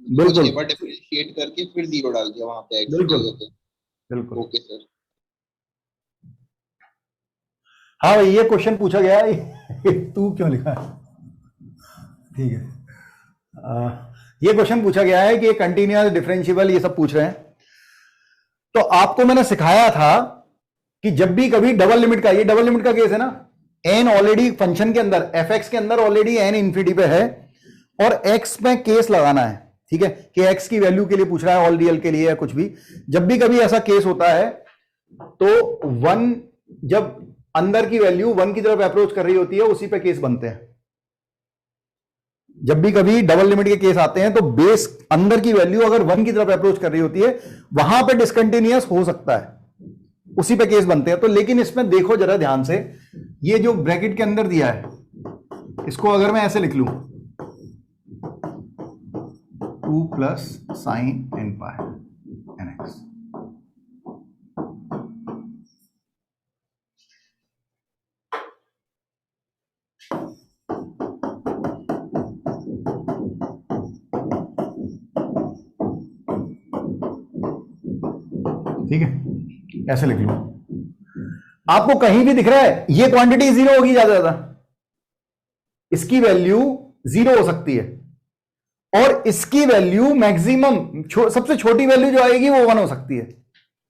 बिल्कुल 6 बार डिफरेंशिएट करके फिर 0 डाल दिया वहां पे x की बिल्कुल जगह पे। बिल्कुल। Okay sir. हाँ भाई, ये क्वेश्चन पूछा गया है तू क्यों लिखा है? ठीक है, ये क्वेश्चन पूछा गया है कि कंटिन्यूअस डिफरेंशिएबल ये सब पूछ रहे हैं। तो आपको मैंने सिखाया था कि जब भी कभी डबल लिमिट का, ये डबल लिमिट का केस है ना, n ऑलरेडी फंक्शन के अंदर fx के अंदर ऑलरेडी n इंफिनिटी पे है, और x में केस लगाना है। ठीक है, कि x की वैल्यू के लिए पूछ रहा है, ऑल रियल के लिए या कुछ भी। जब भी कभी ऐसा केस होता है तो 1, जब अंदर की वैल्यू 1 की तरफ अप्रोच कर रही होती है, उसी पे केस बनते हैं। जब भी कभी डबल लिमिट के केस आते हैं तो बेस अंदर की वैल्यू अगर 1 की तरफ अप्रोच कर रही होती है, वहां पे डिसकंटिन्यूअस हो सकता है, उसी पे केस बनते हैं। तो लेकिन इसमें देखो जरा ध्यान से, ये जो ब्रैकेट के अंदर दिया है, इसको अगर मैं ऐसे लिख लूं 2 + sin nπ nx, ठीक है, ऐसे लिख लो। आपको कहीं भी दिख रहा है ये क्वांटिटी 0 होगी ज्यादा, इसकी वैल्यू 0 हो सकती है, और इसकी वैल्यू मैक्सिमम सबसे छोटी वैल्यू जो आएगी वो 1 हो सकती है।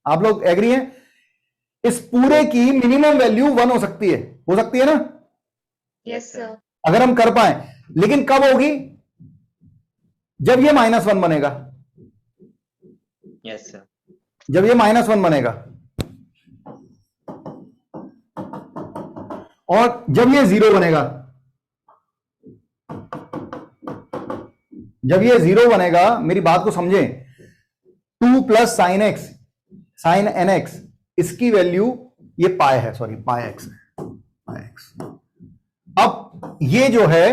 आप लोग एग्री हैं? इस पूरे की मिनिमम वैल्यू 1 हो सकती है ना? Yes sir. अगर हम कर पाए, लेकिन कब होगी? जब ये -1 बनेगा। Yes sir. जब ये -1 बनेगा और जब ये 0 बनेगा, जब ये 0 बनेगा, मेरी बात को समझें, 2 plus sine x sine n x, इसकी वैल्यू ये पाई है, सॉरी पाई एक्स है, पाई एक्स। अब ये जो है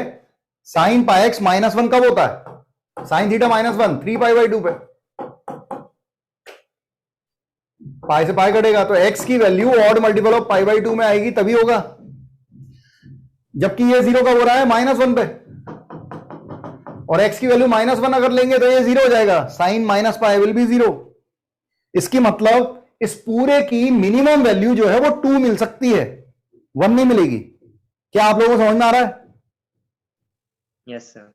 साइन पाई एक्स -1 कब होता है? साइन थीटा -1 3π/2 पे, पाई से पाई कटेगा तो x की वैल्यू ऑड मल्टीपल ऑफ π/2 में आएगी, तभी होगा। जबकि ये 0 कब हो रहा है? -1 पे, और x की वैल्यू -1 अगर लेंगे तो ये 0 हो जाएगा, साइन -π विल बी 0। इसकी मतलब इस पूरे की मिनिमम वैल्यू जो है वो 2 मिल सकती है, 1 नहीं मिलेगी। क्या आप लोगों को समझ में आ रहा है? Yes sir.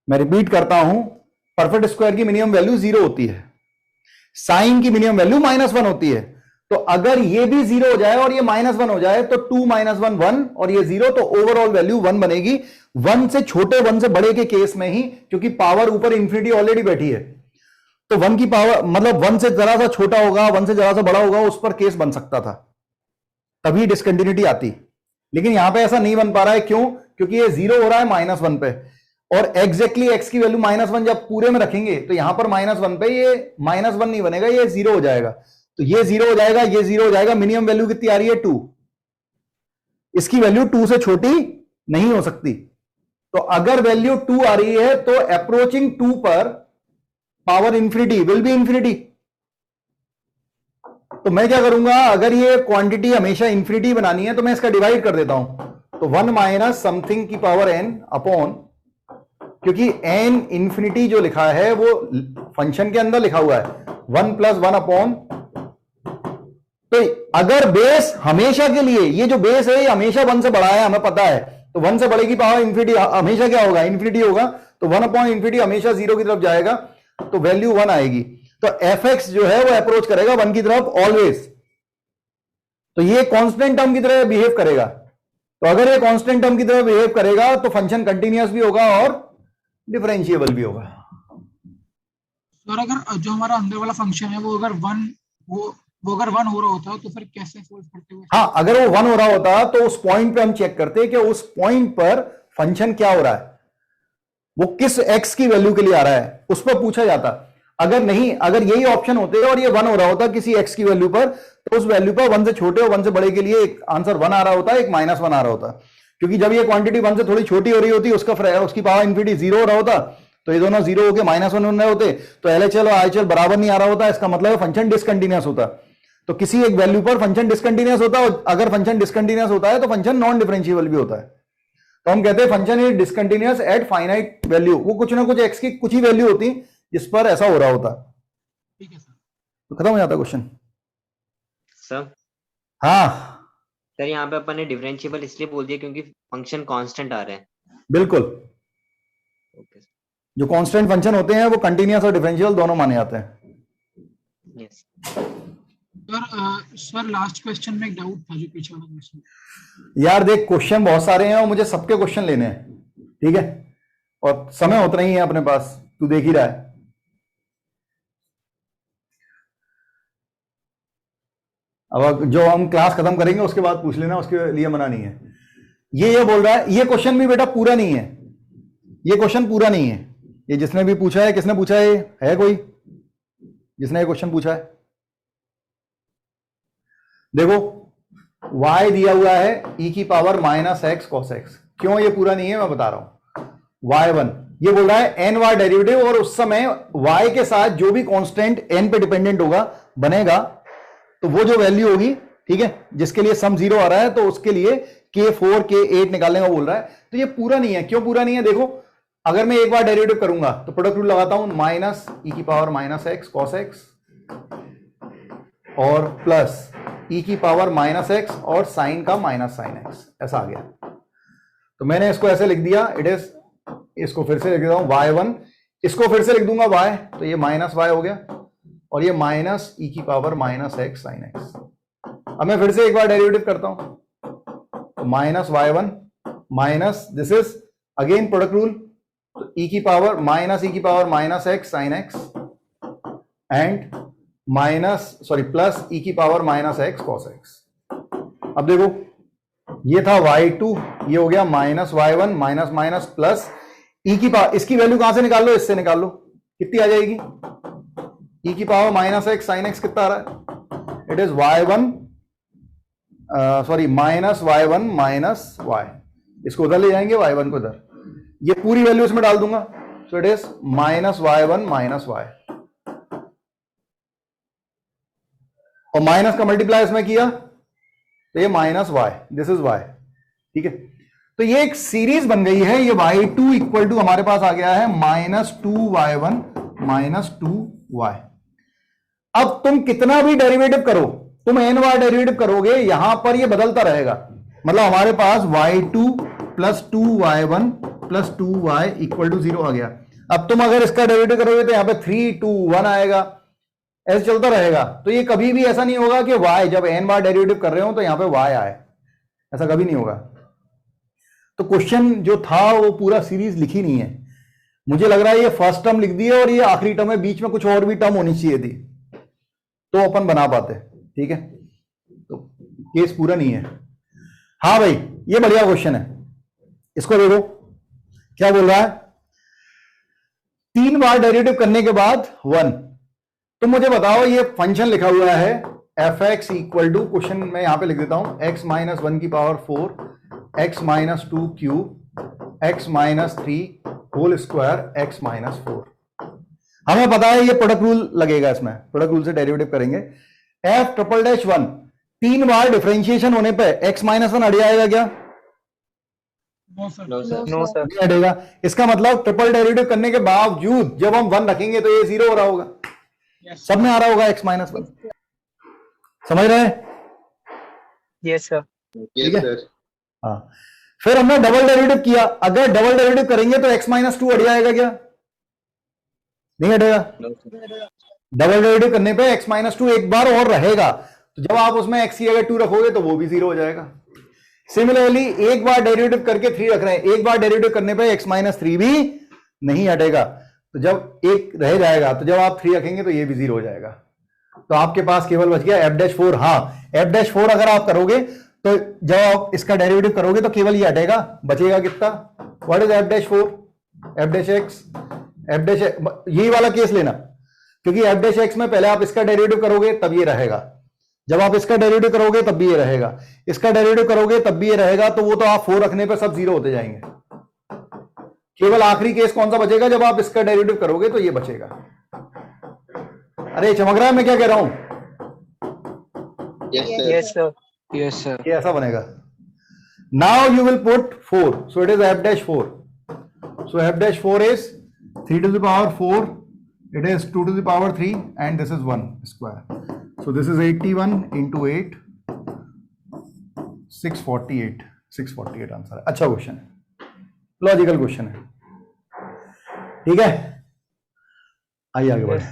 मैं रिपीट करता हूं, परफेक्ट स्क्वायर की मिनिमम वैल्यू 0 होती है, साइन की मिनिमम वैल्यू -1 होती है। तो अगर ये भी 0 हो जाए और ये -1 हो जाए तो 2 - 1 1 और ये 0, तो ओवरऑल वैल्यू 1 बनेगी। 1 से छोटे 1 से बड़े के केस में ही, क्योंकि पावर ऊपर इंफिनिटी ऑलरेडी बैठी है, तो 1 की पावर मतलब 1 से जरा सा छोटा होगा, 1 से जरा सा बड़ा होगा, उस पर केस बन सकता था, तभी डिसकंटिन्यूटी आती। लेकिन यहां पे ऐसा नहीं बन पा रहा है, क्यों? क्योंकि ये 0 हो रहा है -1 पे, और एग्जैक्टली x की वैल्यू -1 जब पूरे में रखेंगे तो यहां पर -1 पे ये -1 नहीं बनेगा, ये 0 हो जाएगा। तो ये 0 हो जाएगा, ये 0 हो जाएगा। मिनिमम वैल्यू कितनी आ रही है? 2। इसकी वैल्यू 2 से छोटी नहीं हो सकती। तो अगर वैल्यू 2 आ रही है तो अप्रोचिंग 2 पर power infinity will be infinity. तो मैं क्या करूंगा, अगर ये क्वांटिटी हमेशा इंफिनिटी बनानी है तो मैं इसका डिवाइड कर देता हूं, तो 1 माइनस समथिंग की पावर n अपॉन, क्योंकि n इंफिनिटी जो लिखा है वो फंक्शन के अंदर लिखा हुआ है, 1 + 1 अपॉन। तो अगर बेस हमेशा के लिए, ये जो बेस है ये हमेशा 1 से बड़ा है, हमें पता है, तो 1 से बड़े की पावर इंफिनिटी हमेशा क्या होगा? इंफिनिटी होगा। तो 1 अपॉन इंफिनिटी हमेशा 0 की तरफ जाएगा, तो वैल्यू 1 आएगी। तो fx जो है वो अप्रोच करेगा 1 की तरफ ऑलवेज। तो ये कांस्टेंट टर्म की तरह बिहेव करेगा। तो अगर ये कांस्टेंट टर्म की तरह बिहेव करेगा तो फंक्शन कंटिन्यूअस भी होगा और डिफरेंशिएबल भी होगा। और अगर जो हमारा अंदर वाला फंक्शन है वो अगर 1 हो रहा होता तो फिर कैसे सोल्व करते हुए? हाँ, अगर वो 1 हो रहा होता तो उस पॉइंट पे हम चेक करते कि उस पॉइंट पर फंक्शन क्या हो रहा है, वो किस x की वैल्यू के लिए आ रहा है, उस पर पूछा जाता। अगर नहीं, अगर यही ऑप्शन होते और ये 1 हो रहा होता किसी x की वैल्यू पर, तो उस वैल्यू पर 1 से छोटे और 1 से बड़े के लिए एक आंसर 1 आ रहा होता, एक -1 आ रहा होता। क्योंकि जब ये क्वांटिटी 1 से थोड़ी छोटी हो रही होती, उसकी पावर इंफिनिटी 0 हो रहा होता, तो ये दोनों 0 होकर -1 होने होते, तो LHL और IHL बराबर नहीं आ रहा होता। इसका मतलब फंक्शन डिसकंटिन्यूअस होता। तो किसी एक वैल्यू पर फंक्शन डिसकंटिन्यूअस होता है, और अगर फंक्शन डिसकंटिन्यूअस होता है तो फंक्शन नॉन डिफरेंशिएबल भी होता है। तो हम कहते हैं function is discontinuous at finite value. वो कुछ ना कुछ x की कुछ ही वैल्यू होती जिस पर ऐसा हो रहा होता। ठीक है सर। तो खत्म हो जाता क्वेश्चन। सर हाँ सर, यहाँ पे अपन ने डिफरेंशिएबल इसलिए बोल दिया क्योंकि फंक्शन कांस्टेंट आ रहे हैं। बिल्कुल, ओके जो कांस्टेंट फंक्शन होते हैं वो कंटिन्यूअस और डिफरेंशियल दोनों माने जाते हैं। यस सर लास्ट क्वेश्चन में एक डाउट था, जो पीछे वाला क्वेश्चन। यार देख, क्वेश्चन बहुत सारे हैं और मुझे सबके क्वेश्चन लेने हैं, ठीक है, और समय उतना ही है अपने पास, तू देख ही रहा है। अब जो हम क्लास खत्म करेंगे उसके बाद पूछ लेना, उसके लिए मना नहीं है। ये बोल रहा है, ये क्वेश्चन भी बेटा पूरा नहीं है, ये क्वेश्चन पूरा नहीं है। ये जिसने भी पूछा है, किसने पूछा है कोई जिसने ये क्वेश्चन पूछा है? देखो, y दिया हुआ है e की पावर -x cos x। क्यों ये पूरा नहीं है मैं बता रहा हूं। y1 ये बोल रहा है n बार डेरिवेटिव, और उस समय y के साथ जो भी कांस्टेंट n पे डिपेंडेंट होगा बनेगा, तो वो जो वैल्यू होगी, ठीक है, जिसके लिए सम 0 आ रहा है, तो उसके लिए k4 k8 निकालने का बोल रहा है। तो ये पूरा नहीं है। क्यों पूरा नहीं है? देखो, अगर मैं एक बार डेरिवेटिव करूंगा तो प्रोडक्ट रूल लगाता हूं, -e की पावर -x cos x और प्लस e की पावर -x और साइन का -sin x, ऐसा आ गया। तो मैंने इसको ऐसे लिख दिया, इट इज इसको फिर से लिख देता हूं y1, इसको फिर से लिख दूंगा y, तो ये माइनस y हो गया और ये माइनस e की power minus x sine x। अब मैं फिर से एक बार डेरिवेटिव करता हूं, तो minus y1 minus this is again product rule, तो e की power minus x sine x and plus e की power minus x cos x। अब देखो ये था y2, ये हो गया minus y1 minus minus plus e की पावर, इसकी वैल्यू कहां से निकाल लो, इससे निकाल लो, कितनी आ जाएगी, e की power minus x sine x कितना आ रहा है, it is y1 minus y1 minus y, इसको उधर ले जाएंगे y1 को इधर, ये पूरी वैल्यू इसमें डाल दूंगा, सो it is minus y1 minus y, और माइनस का मल्टीप्लाई इसमें किया तो ये minus y, this is y, ठीक है। तो ये एक सीरीज बन गई है, ये y2 इक्वल टू हमारे पास आ गया है -2y1 -2y। अब तुम कितना भी डेरिवेटिव करो, तुम n बार डेरिवेटिव करोगे, यहां पर ये बदलता रहेगा, मतलब हमारे पास y2 plus 2y1 plus 2y equal to 0 आ गया। अब तुम अगर इसका डेरिवेटिव करोगे तो यहां पे 3 2 1 आएगा, ऐसे चलता रहेगा। तो ये कभी भी ऐसा नहीं होगा कि y जब n बार डेरिवेटिव कर रहे हो तो यहां पे y आए, ऐसा कभी नहीं होगा। तो क्वेश्चन जो था वो पूरा सीरीज लिखी नहीं है, मुझे लग रहा है ये फर्स्ट टर्म लिख दी है और ये आखिरी टर्म है, बीच में कुछ और भी टर्म होनी चाहिए थी तो अपन बना पाते, ठीक है। तो केस पूरा नहीं है। हाँ भाई ये बढ़िया क्वेश्चन है, इसको देखो क्या बोल रहा है, 3 बार डेरिवेटिव करने के बाद 1। तो मुझे बताओ ये फंक्शन लिखा हुआ है f x equal to, question में यहां पे लिख देता हूं, x माइनस 1 की power 4 x minus 2 cube x minus 3 whole square x minus 4। हमें पता है ये प्रोडक्ट रूल लगेगा, इसमें प्रोडक्ट रूल से डेरिवेटिव करेंगे। f ट्रिपल डैश 1 3 बार डिफरेंशिएशन होने पे x माइनस 1 हट जाएगा क्या, नो सर, नो सर नहीं हटेगा। इसका मतलब ट्रिपल डेरिवेटिव करने के बावजूद जब हम 1 रखेंगे तो ये 0 हो रहा होगा, सब में आ रहा होगा x माइनस 1, समझ रहे हैं। Yes sir. Yes sir. हाँ फिर हमने डबल डेरिवेटिव किया, अगर डबल डेरिवेटिव करेंगे तो x माइनस 2 हट जाएगा क्या, नहीं हटेगा। डबल डेरिवेटिव करने पे x माइनस 2 एक बार और रहेगा, तो जब आप उसमें x की अगर 2 रखोगे तो वो भी 0 हो जाएगा। सिमिलरली एक बार डेरिवेटिव करके 3 रख रहे हैं, एक बार डेरिवेटिव करने पे x माइनस 3 भी नहीं हटेगा, तो जब एक रह जाएगा तो जब आप 3 रखेंगे तो ये भी 0 हो जाएगा। तो आपके पास केवल बच गया f-4। हाँ f-4 अगर आप करोगे तो जब आप इसका डेरिवेटिव करोगे तो केवल ये हटेगा, बचेगा कितना, व्हाट इज f-4, f-x, यही वाला केस लेना, क्योंकि f-x में पहले आप इसका डेरिवेटिव करोगे तब ये रहेगा, जब आप इसका डेरिवेटिव करोगे तब भी ये रहेगा, इसका डेरिवेटिव करोगे तब भी ये रहेगा, तो वो तो आप 4 रखने पर सब 0 होते जाएंगे। केवल आखिरी केस कौन सा बचेगा, जब आप इसका डेरिवेटिव करोगे तो ये बचेगा। अरे चमक रहा है मैं क्या कह रहा हूं, यस सर। Yes sir. ये ऐसा बनेगा। Now you will put 4, so it is f-4, so f-4 is 3 to the power 4, it is 2 to the power 3 and this is 1 square, so this is 81 into 8, 648 answer है। अच्छा question है, logical question है, ठीक है। आइए आगे बढ़े।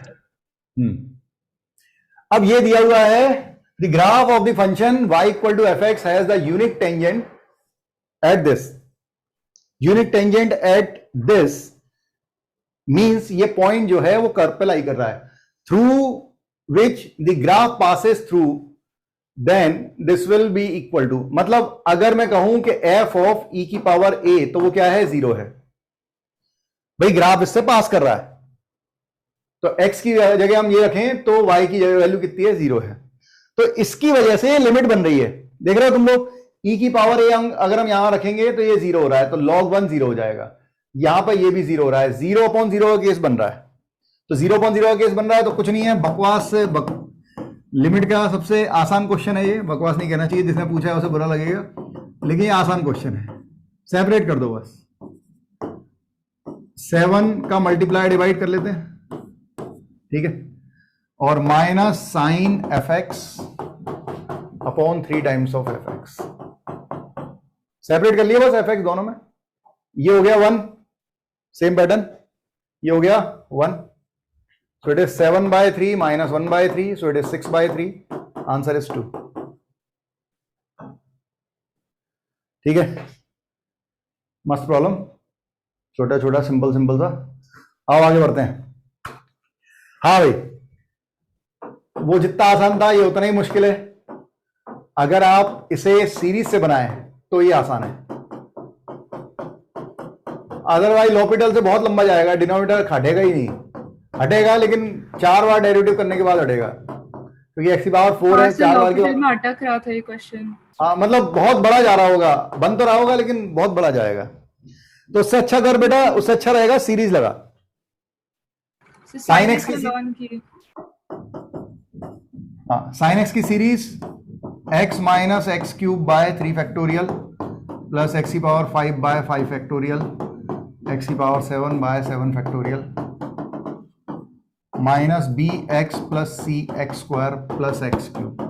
अब ये दिया हुआ है, the graph of the function y equal to f x has the unique tangent at this, unique tangent at this means ये पॉइंट जो है वो कर्व पे लाई कर रहा है, through which the graph passes through, then this will be equal to, मतलब अगर मैं कहूं कि f ऑफ e की पावर a तो वो क्या है, 0 है। भाई ग्राफ इससे पास कर रहा है, तो x की जगह हम ये रखें तो y की जगह वैल्यू कितनी है, 0 है। तो इसकी वजह से लिमिट बन रही है, देख रहे हो तुम लोग, e की पावर a अगर हम यहां रखेंगे तो ये 0 हो रहा है, तो log 1 0 हो जाएगा, यहां पर ये भी 0 हो रहा है, 0/0 का केस बन रहा है। तो 0/0 का केस बन रहा है तो कुछ नहीं है, बकवास से लिमिट का सबसे आसान क्वेश्चन है ये, बकवास नहीं कहना चाहिए, जिसने पूछा है उसे बुरा लगेगा, लेकिन ये आसान क्वेश्चन है। सेपरेट कर दो बस, 7 का मल्टीप्लाई डिवाइड कर लेते हैं, ठीक है, और minus sine f x upon 3 times of f x, separate कर लिया बस एफ एक्स दोनों में, ये हो गया 1, सेम पैटर्न, ये हो गया 1, सो it is 7/3 minus 1/3, so it is 6/3, answer is 2। ठीक है, मस्त प्रॉब्लम, छोटा छोटा सिंपल सिंपल सा। आओ आगे बढ़ते हैं। हाँ भाई, वो जितना आसान था ये उतना ही मुश्किल है। अगर आप इसे सीरीज से बनाएं तो ये आसान है, अदरवाइज लॉपिटल से बहुत लंबा जाएगा, डिनोमिनेटर हटेगा ही नहीं, हटेगा लेकिन 4 बार डेरिवेटिव करने के बाद हटेगा, क्योंकि x की पावर 4 है, 4 बार के में अटक रहा था ये क्वेश्चन। हाँ, मतलब बहुत बड़ा जा रहा होगा, बन तो रहा होगा लेकिन बहुत बड़ा जाएगा। तो उससे अच्छा कर बेटा, उससे अच्छा रहेगा सीरीज लगा। साइन एक्स की, हाँ, साइन एक्स की series x minus x cube by 3 factorial plus x की पावर 5 बाय 5 फैक्टोरियल एक्स की power 7 by 7 factorial minus b x plus c x square plus x cube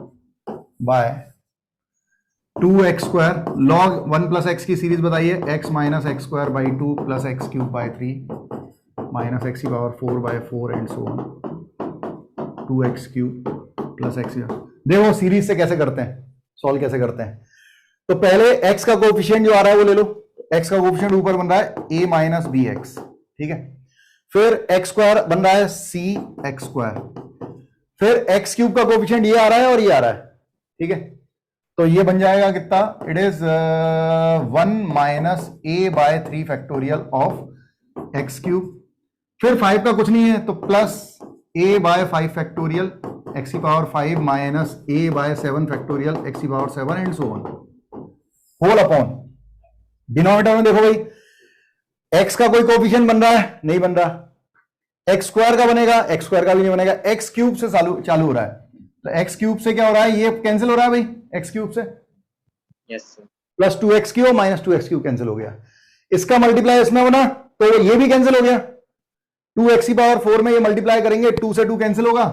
by 2x square log 1 plus x की series बताइए, x minus x square by 2 plus x cube by 3 minus x की power 4 by 4 and so on 2x cube plus x. देखो series से कैसे करते हैं, solve कैसे करते हैं। तो पहले x का कोएफिशिएंट जो आ रहा है वो ले लो, x का कोएफिशिएंट ऊपर बन रहा है a माइनस बी एक्स, ठीक है। फिर एक्स स्क्वायर बन रहा है सी एक्स स्क्वायर, फिर एक्स क्यूब का कोएफिशिएंट ये आ रहा है और ये आ रहा है, ठीक है। तो ये बन जाएगा कितना, it is 1 minus a by 3 factorial of x cube, फिर 5 का कुछ नहीं है तो plus a by 5 factorial x की power 5 minus a by 7 factorial x की power 7 and so on whole upon. Denominator में देखो भाई, x का कोई कोएफिशिएंट बन रहा है, नहीं बन रहा, एक्स स्क्वायर का बनेगा, एक्स स्क्वायर का भी नहीं बनेगा, एक्स क्यूब से चालू हो रहा है। तो एक्स क्यूब से क्या हो रहा है, ये कैंसिल हो रहा है भाई, एक्स क्यूब से yes sir, plus 2x cube minus 2x cube cancel हो गया, इसका मल्टीप्लाई इसमें बना तो ये भी कैंसिल हो गया, 2x की पावर 4 में ये मल्टीप्लाई करेंगे, 2 से 2 कैंसिल होगा,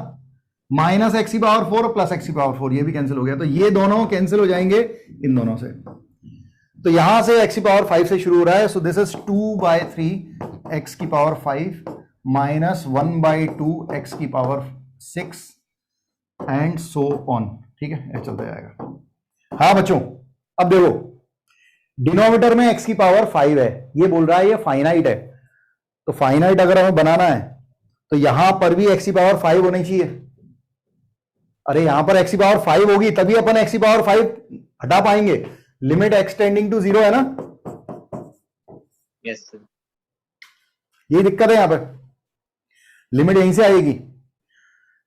माइनस एक्स की पावर 4 प्लस एक्स की पावर 4 ये भी कैंसिल हो गया। तो ये दोनों कैंसिल हो जाएंगे इन दोनों से। तो यहां से एक्स की पावर 5 से शुरू हो रहा है, सो दिस इज 2/3 एक्स की पावर 5 माइनस 1/2 एक्स की पावर 6 एंड सो ऑन, ठीक है, ऐसा चलता जाएगा। हाँ बच्चों, अब देखो डिनोमिनेटर में एक्स की पावर 5 है, ये बोल रहा है ये फाइनाइट है, तो फाइनाइट अगर हमें बनाना है तो यहां पर भी एक्स की पावर 5 होनी चाहिए। अरे यहां पर एक्स की पावर 5 होगी तभी अपन एक्स की पावर 5 हटा पाएंगे, लिमिट एक्सटेंडिंग टू 0 है ना। यस सर, यही दिक्कत है यहां पर, लिमिट यहीं से आएगी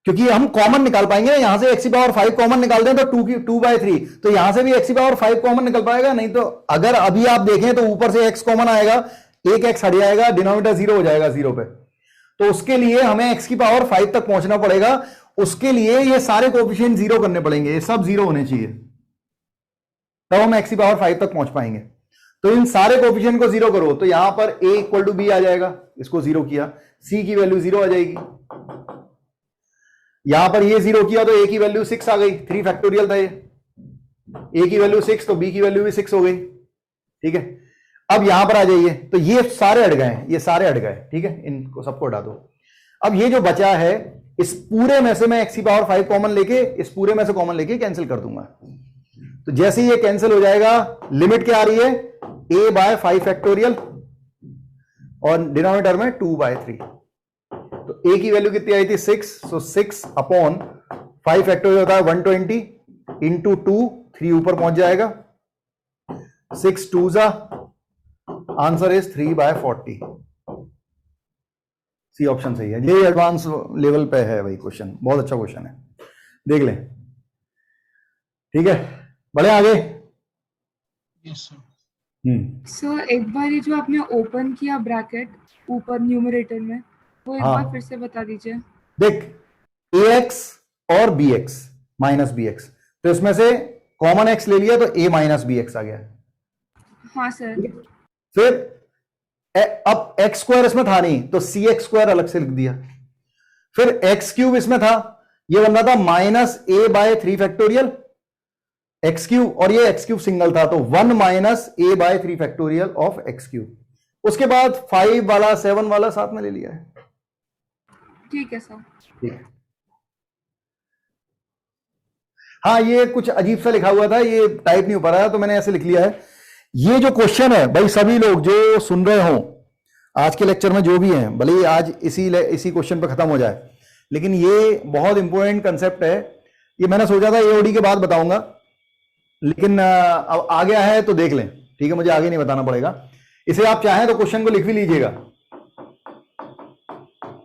क्योंकि हम कॉमन निकाल पाएंगे ना, यहां से एक्स की पावर 5 कॉमन निकाल दें तो 2/3, तो यहां से भी एक्स की पावर 5 कॉमन निकल पाएगा। नहीं तो अगर अभी आप देखें तो ऊपर से एक्स कॉमन आएगा, एक एक्स हट जाएगा, डिनोमिनेटर 0 हो जाएगा 0 पे। तो उसके लिए हमें एक्स की पावर 5 तक पहुंचना पड़ेगा, उसके लिए ये सारे कोएफिशिएंट 0 करने पड़ेंगे, ये सब 0 होने चाहिए, तब हम एक्स की पावर 5 तक पहुंच पाएंगे। तो इन सारे कोएफिशिएंट को 0 करो तो यहां पर a इक्वल टू बी आ जाएगा, इसको 0 किया, c की वैल्यू 0 आ जाएगी, यहां पर ये 0 किया तो a की वैल्यू 6 आ गई, 3 फैक्टोरियल था ये, a की वैल्यू 6 तो b की वैल्यू भी 6 हो गई, ठीक है। अब यहां पर आ जाइए तो ये सारे हट गए, ये सारे हट गए, ठीक है, इनको सबको हटा दो। अब ये जो बचा है इस पूरे में से मैं x की पावर 5 कॉमन लेके, इस पूरे में से कॉमन लेके कैंसिल कर दूंगा। तो जैसे ही ये कैंसिल हो जाएगा, लिमिट क्या आ रही है, a बाय 5 फैक्टोरियल और डिनोमिनेटर में 2/3, तो a की वैल्यू कितनी आई थी 6, सो 6 अपॉन 5 फैक्टोरियल होता है 120 इंटू 2, 3 ऊपर पहुंच जाएगा, 6 2 जा, आंसर इज 3/40। सी ऑप्शन सही है, ये एडवांस लेवल पे है भाई क्वेश्चन, बहुत अच्छा क्वेश्चन है, देख लें, ठीक है, बढ़े आगे। Yes sir. सर एक बार ये जो आपने ओपन किया ब्रैकेट ऊपर न्यूमरेटर में, वो एक हाँ। बार फिर से बता दीजिए। देख ax और bx माइनस bx, तो इसमें से कॉमन x ले लिया तो a माइनस bx आ गया। हाँ सर। फिर अब x स्क्वायर इसमें था नहीं तो सी एक्स स्क्वायर अलग से लिख दिया, फिर एक्स क्यूब इसमें था, ये बन रहा था minus a by 3 factorial x cube, और ये एक्स क्यूब सिंगल था तो 1 minus a by 3 factorial of x cube, उसके बाद 5 वाला 7 वाला साथ में ले लिया है। ठीक है सर। ठीक है। हाँ, ये कुछ अजीब सा लिखा हुआ था, ये टाइप नहीं हो पा रहा तो मैंने ऐसे लिख लिया है। ये जो क्वेश्चन है भाई, सभी लोग जो सुन रहे हो आज के लेक्चर में जो भी हैं, भले ही आज इसी क्वेश्चन पर खत्म हो जाए, लेकिन ये बहुत इंपॉर्टेंट कंसेप्ट है। ये मैंने सोचा था एओडी के बाद बताऊंगा, लेकिन अब आ गया है तो देख लें। ठीक है, मुझे आगे नहीं बताना पड़ेगा। इसे आप चाहें तो क्वेश्चन को लिख भी लीजिएगा,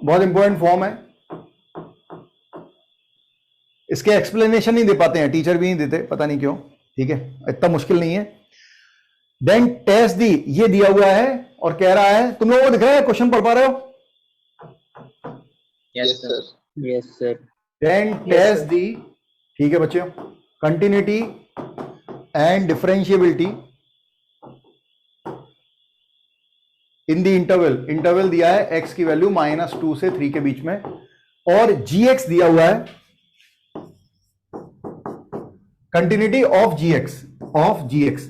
बहुत इंपॉर्टेंट फॉर्म है। इसके एक्सप्लेनेशन नहीं दे पाते हैं, टीचर भी नहीं देते, पता नहीं क्यों। ठीक है, इतना मुश्किल नहीं है। देन टेस्ट दी, ये दिया हुआ है और कह रहा है, तुम लोगों को दिख रहा है क्वेश्चन पढ़ पा रहे हो? Yes sir, yes sir. Then test दी, ठीक है बच्चों, continuity and differentiability in the interval दिया है x की वैल्यू -2 से 3 के बीच में, और gx दिया हुआ है, कंटिन्यूटी ऑफ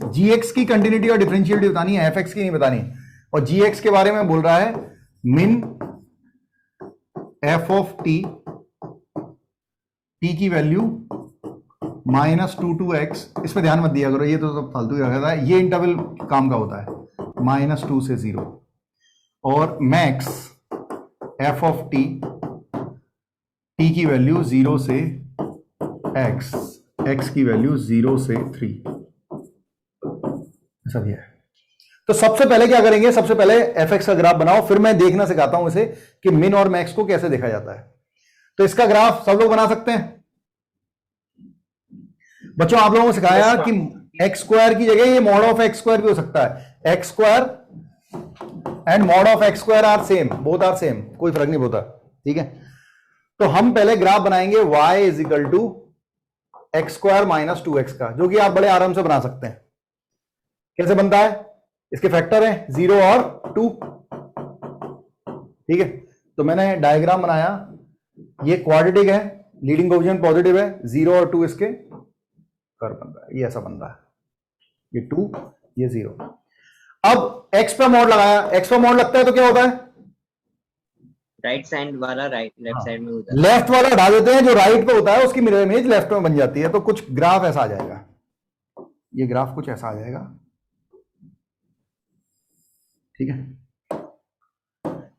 gx की कंटिन्यूटी और डिफरेंशिएबिलिटी बतानी है, fx की नहीं बतानी। और gx के बारे में बोल रहा है मिन f ऑफ t की वैल्यू -2 to x। इस पे ध्यान मत दिया करो, ये तो सब फालतू ही रखा था। ये इंटरवल काम का होता है, -2 से 0। और मैक्स f ऑफ t की वैल्यू 0 से x की वैल्यू 0 से 3, ऐसा दिया है। तो सबसे पहले क्या करेंगे, सबसे पहले fx का ग्राफ बनाओ, फिर मैं देखना सिखाता हूं इसे कि मिन और मैक्स को कैसे देखा जाता है। तो इसका ग्राफ सब लोग बना सकते हैं बच्चों। आप लोगों को सिखाया कि एक्स स्क्वायर की जगह ये मॉड ऑफ एक्स स्क्वायर भी हो सकता है। X square and mod of x square are same, both are same, कोई फर्क नहीं पड़ता। ठीक है, तो हम पहले ग्राफ बनाएंगे y is equal to x square -2x का, जो कि आप बड़े आराम से बना सकते हैं। कैसे बनता है, इसके फैक्टर हैं 0 और 2। ठीक है, तो मैंने डायग्राम बनाया, ये क्वाड्रेटिक है, लीडिंग कोएफिशिएंट पॉजिटिव है, 0 और 2 इसके कर्व बन रहा है, ये ऐसा बन रहा है, ये 2 ये 0। अब x पे मॉड लगाया, x पे मॉड लगता है तो क्या होता है, राइट साइड वाला लेफ्ट साइड में होता है। लेफ्ट वाला हटा देते हैं, जो राइट पे होता है उसकी मिरर इमेज लेफ्ट में बन जाती है। तो कुछ ग्राफ ऐसा आ जाएगा, ये ग्राफ कुछ ऐसा आ जाएगा। ठीक है,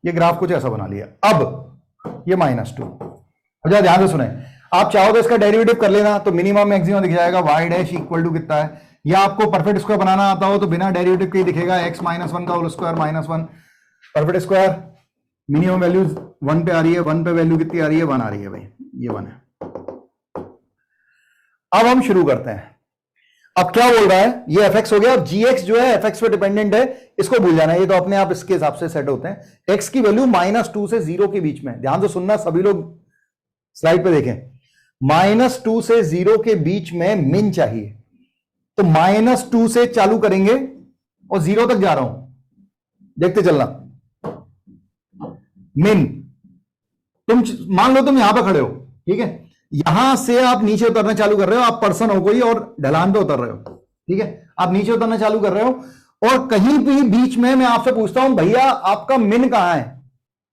ये ग्राफ कुछ ऐसा बना लिया। अब ये -2 हो जाए, ध्यान से सुने। आप चाहो तो इसका डेरिवेटिव कर लेना, तो मिनिमम मैक्सिमम दिख जाएगा। y डैश इक्वल टू कितना है, या आपको परफेक्ट स्क्वायर बनाना आता हो तो बिना डेरिवेटिव के ही दिखेगा, x -1 का whole square -1 perfect square. Minimum value 1 पे आ रही है, 1 पे वैल्यू कितनी आ रही है, 1 आ रही है भाई, ये 1 है। अब हम शुरू करते हैं। अब क्या बोल रहा है, ये fx हो गया, और gx जो है fx पे डिपेंडेंट है, इसको भूल जाना है, ये तो अपने आप इसके हिसाब से सेट होते हैं। x की वैल्यू -2 से 0 के बीच में, ध्यान से सुनना सभी लोग, स्लाइड पे देखें, -2 से 0 के बीच में मिन चाहिए। तो -2 से चालू करेंगे और 0 तक जा रहा हूं, देखते चलना। मिन, तुम मान लो तुम यहां पर खड़े हो, ठीक है, यहां से आप नीचे उतरना चालू कर रहे हो, आप पर्सन हो कोई और ढलान पे उतर रहे हो। ठीक है, आप नीचे उतरना चालू कर रहे हो, और कहीं भी बीच में मैं आपसे पूछता हूं, भैया आपका मिन कहां है,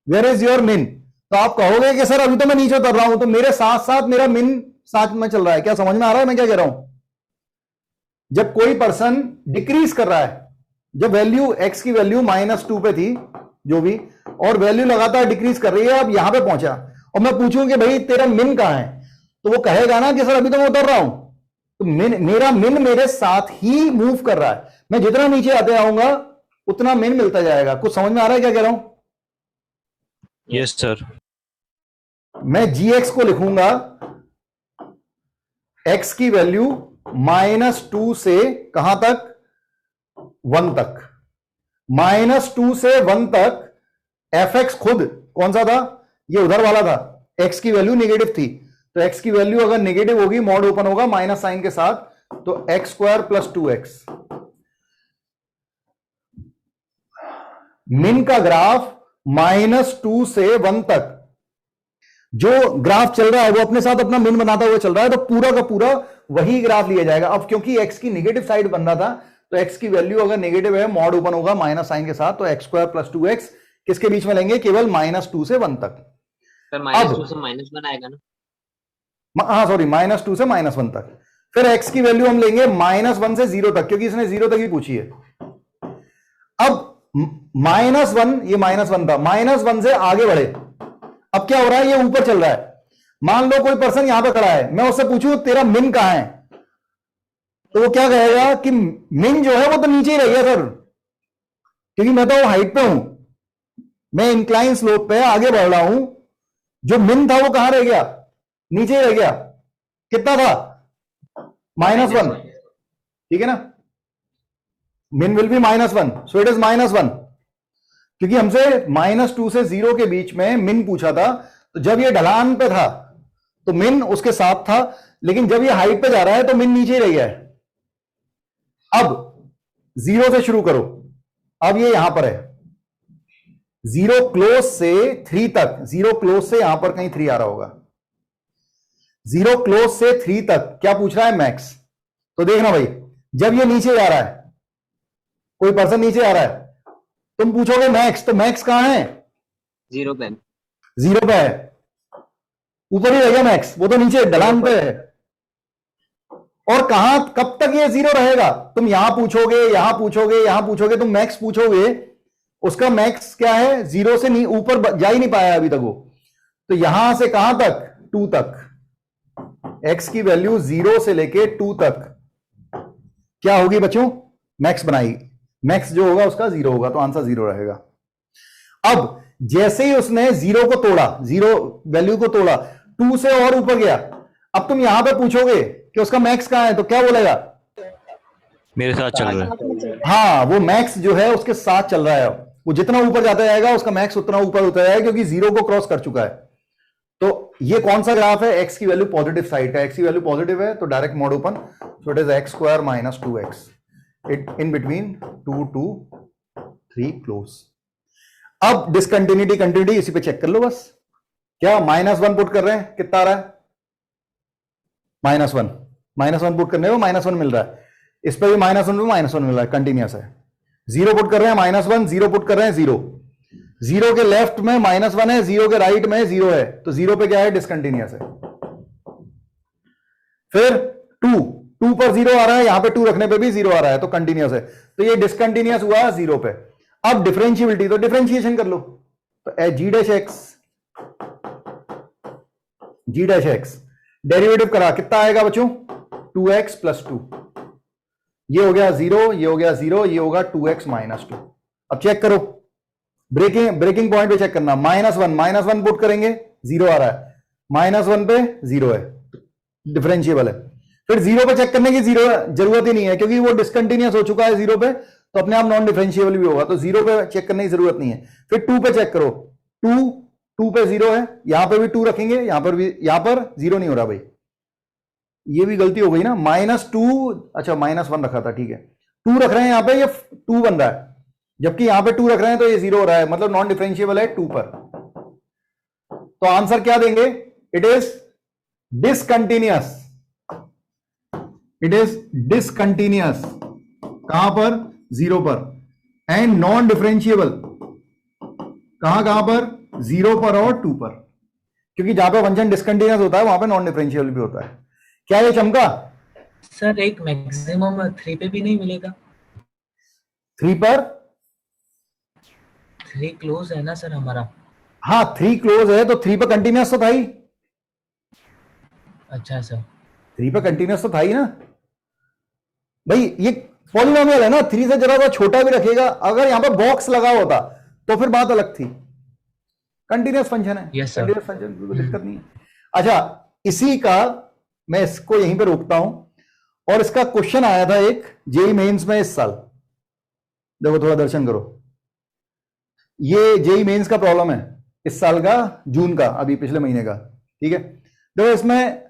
वेयर इज योर मिन, तो आप कहोगे कि सर अभी तो मैं नीचे उतर रहा हूं, तो मेरे साथ साथ मेरा मिन साथ में चल रहा है। क्या समझ में आ रहा है मैं क्या कह रहा हूं? जब कोई पर्सन डिक्रीज कर रहा है, जब वैल्यू x की वैल्यू -2 पे थी जो भी, और वैल्यू लगातार डिक्रीज कर रही है, अब यहां पे पहुंचा, और मैं पूछूं कि भाई तेरा मिन कहां है, तो वो कहेगा ना कि सर अभी तो मैं उतर रहा हूं। तो मेरा मिन मेरे साथ ही मूव कर रहा है, मैं जितना नीचे आते आऊंगा उतना मिन मिलता जाएगा। कुछ समझ में आ रहा है क्या कह रहा हूं? Yes sir. मैं gx को लिखूंगा x की वैल्यू -2 से कहां तक, 1 तक, -2 से 1 तक। fx खुद कौन सा था, ये उधर वाला था, x की वैल्यू नेगेटिव थी, तो x की वैल्यू अगर नेगेटिव होगी, मॉड ओपन होगा माइनस साइन के साथ, तो x² + 2x। मिन का ग्राफ -2 से 1 तक जो ग्राफ चल रहा है वो अपने साथ अपना मिन बनाता हुआ चल रहा है, तो पूरा का पूरा वही ग्राफ लिया जाएगा। अब क्योंकि x की नेगेटिव साइड बन रहा था, तो तो x की वैल्यू अगर नेगेटिव है, मॉड ओपन होगा माइनस साइन के साथ, तो x स्क्वायर प्लस 2x किसके बीच में लेंगे? केवल -2 से 1 तक। सर -2 से -1 आएगा ना? हाँ सॉरी, -2 से -1 तक। फिर x की वैल्यू हम लेंगे -1 से 0 तक, क्योंकि इसने 0 तक ही पूछी है। अब -1, ये -1 था, -1 से आगे बढ़े। अब क्या हो रहा है? ये ऊपर चल रहा है। मान लो कोई पर्सन यहां पे खड़ा है, मैं उससे पूछूं तेरा मिन कहां है, तो वो क्या कहेगा कि मिन जो है वो तो नीचे ही रह गया सर, क्योंकि मैं तो हाइट पे हूं, मैं इंक्लाइन स्लोप पे आगे बढ़ रहा हूं। जो मिन था वो कहां रह गया? नीचे ही रह गया। कितना था? -1, ठीक है ना? मिन will be -1, so it is -1, क्योंकि हमसे -2 से 0 के बीच में मिन पूछा था। तो जब ये ढलान पे था तो मिन उसके साथ था, लेकिन जब ये हाइट पे जा रहा है तो मिन नीचे ही रह गया है। अब 0 से शुरू करो। अब ये यहां पर है, 0 क्लोज से 3 तक, 0 क्लोज से यहां पर कहीं 3 आ रहा होगा। 0 क्लोज से 3 तक क्या पूछ रहा है? मैक्स। तो देखना भाई, जब ये नीचे जा रहा है, कोई पर्सन नीचे आ रहा है, तुम पूछोगे मैक्स, तो मैक्स कहां है? 0 पे। 0 पे है, ऊपर ही रह गया मैक्स, वो तो नीचे ढलान पे है। और कहां, कब तक ये 0 रहेगा? तुम यहां पूछोगे, यहां पूछोगे, यहां पूछोगे, तुम मैक्स पूछोगे, उसका मैक्स क्या है? 0 से नहीं, ऊपर जा ही नहीं पाया अभी तक वो। तो यहां से कहां तक? 2 तक। x की वैल्यू 0 से लेके 2 तक क्या होगी बच्चों? मैक्स बनाएगी। मैक्स जो होगा उसका 0 होगा, तो आंसर 0 रहेगा। अब जैसे ही उसने 0 को तोड़ा, 0 वैल्यू को तोड़ा, 2 से और ऊपर गया, अब तुम यहां पे पूछोगे कि उसका मैक्स कहां है, तो क्या बोलेगा? मेरे साथ चल रहा है। हाँ, वो मैक्स जो है उसके साथ चल रहा है। वो जितना ऊपर जाता जाएगा उसका मैक्स उतना ऊपर होता जाएगा, क्योंकि 0 को क्रॉस कर चुका है। तो ये कौन सा ग्राफ है? x की वैल्यू पॉजिटिव साइड का। x की वैल्यू पॉजिटिव है तो direct mode open, so it is x square minus 2x, it in between 2 to 3 close. अब डिसकंटिन्यूटी कंटिन्यूटी इसी पे चेक कर लो बस। क्या -1 पुट कर रहे हैं, कितना आ रहा है? -1 पुट करने में -1 मिल रहा है। इस पर भी -1 पे -1 मिल रहा है, कंटिन्यूस है। 0 पुट कर रहे हैं -1, 0 पुट कर रहे हैं 0, 0 के लेफ्ट में -1 है, 0 के राइट में 0 है, तो 0 पे क्या है? डिसकंटिन्यूस है। फिर 2 पर 0 आ रहा है, यहां पे 2 रखने पे भी 0 आ रहा है, तो कंटिन्यूस है। तो ये डिसकंटिन्यूस हुआ 0 पे। अब डिफरेंशिएबिलिटी, तो डिफरेंशिएशन कर लो। तो g डैश एक्स डेरिवेटिव करा, कितना आएगा बच्चों? 2x plus 2। ये हो गया 0, ये हो गया 0, ये होगा 2x माइनस 2। अब चेक करो, ब्रेकिंग पॉइंट पे चेक करना। -1 पुट करेंगे, 0 आ रहा है, -1 पे 0 है, डिफरेंशिएबल है। फिर 0 पे चेक करने की जरूरत ही नहीं है, क्योंकि वो डिसकंटिन्यूस हो चुका है 0 पे, तो अपने आप नॉन डिफरेंशिएबल भी होगा, तो 0 पे चेक करने की जरूरत नहीं है। फिर 2 पे चेक करो, 2 पे 0 है, यहां पर भी 2 रखेंगे, यहां पर भी, यहां पर 0 नहीं हो रहा भाई, ये भी गलती हो गई ना। -2, अच्छा -1 रखा था, ठीक है, 2 रख रहे हैं यहां पे, ये 2 बन रहा है, जबकि यहां पे 2 रख रहे हैं तो ये 0 हो रहा है, मतलब नॉन डिफरेंशिएबल है 2 पर। तो आंसर क्या देंगे? It is discontinuous. It is discontinuous कहां पर? 0 पर। एंड नॉन डिफरेंशिएबल कहां पर? 0 पर और 2 पर, क्योंकि जहां पे फंक्शन डिसकंटिन्यूअस होता है वहां पे नॉन डिफरेंशिएबल भी होता है। क्या ये चमका? सर एक मैक्सिमम 3 पे भी नहीं मिलेगा? 3 पर 3 क्लोज है ना सर हमारा? हाँ 3 क्लोज है, तो 3 पर कंटिन्यूअस तो था ही। अच्छा सर, 3 पर कंटिन्यूअस तो था ही ना भाई, ये पॉलिनोमियल है ना, 3 से जरा सा छोटा भी रखेगा, अगर यहां पर बॉक्स लगा होता तो फिर बात अलग थी। कंटिन्यूअस फंक्शन है, Yes, sir. कंटिन्यूअस फंक्शन, कोई दिक्कत नहीं है। अच्छा, इसी का मैं इसको यहीं पे रोकता हूं, और इसका क्वेश्चन आया था एक जेई मेंस में इस साल। देखो थोड़ा दर्शन करो, ये जेई मेंस का प्रॉब्लम है इस साल का, जून का, अभी पिछले महीने का, ठीक है। देखो इसमें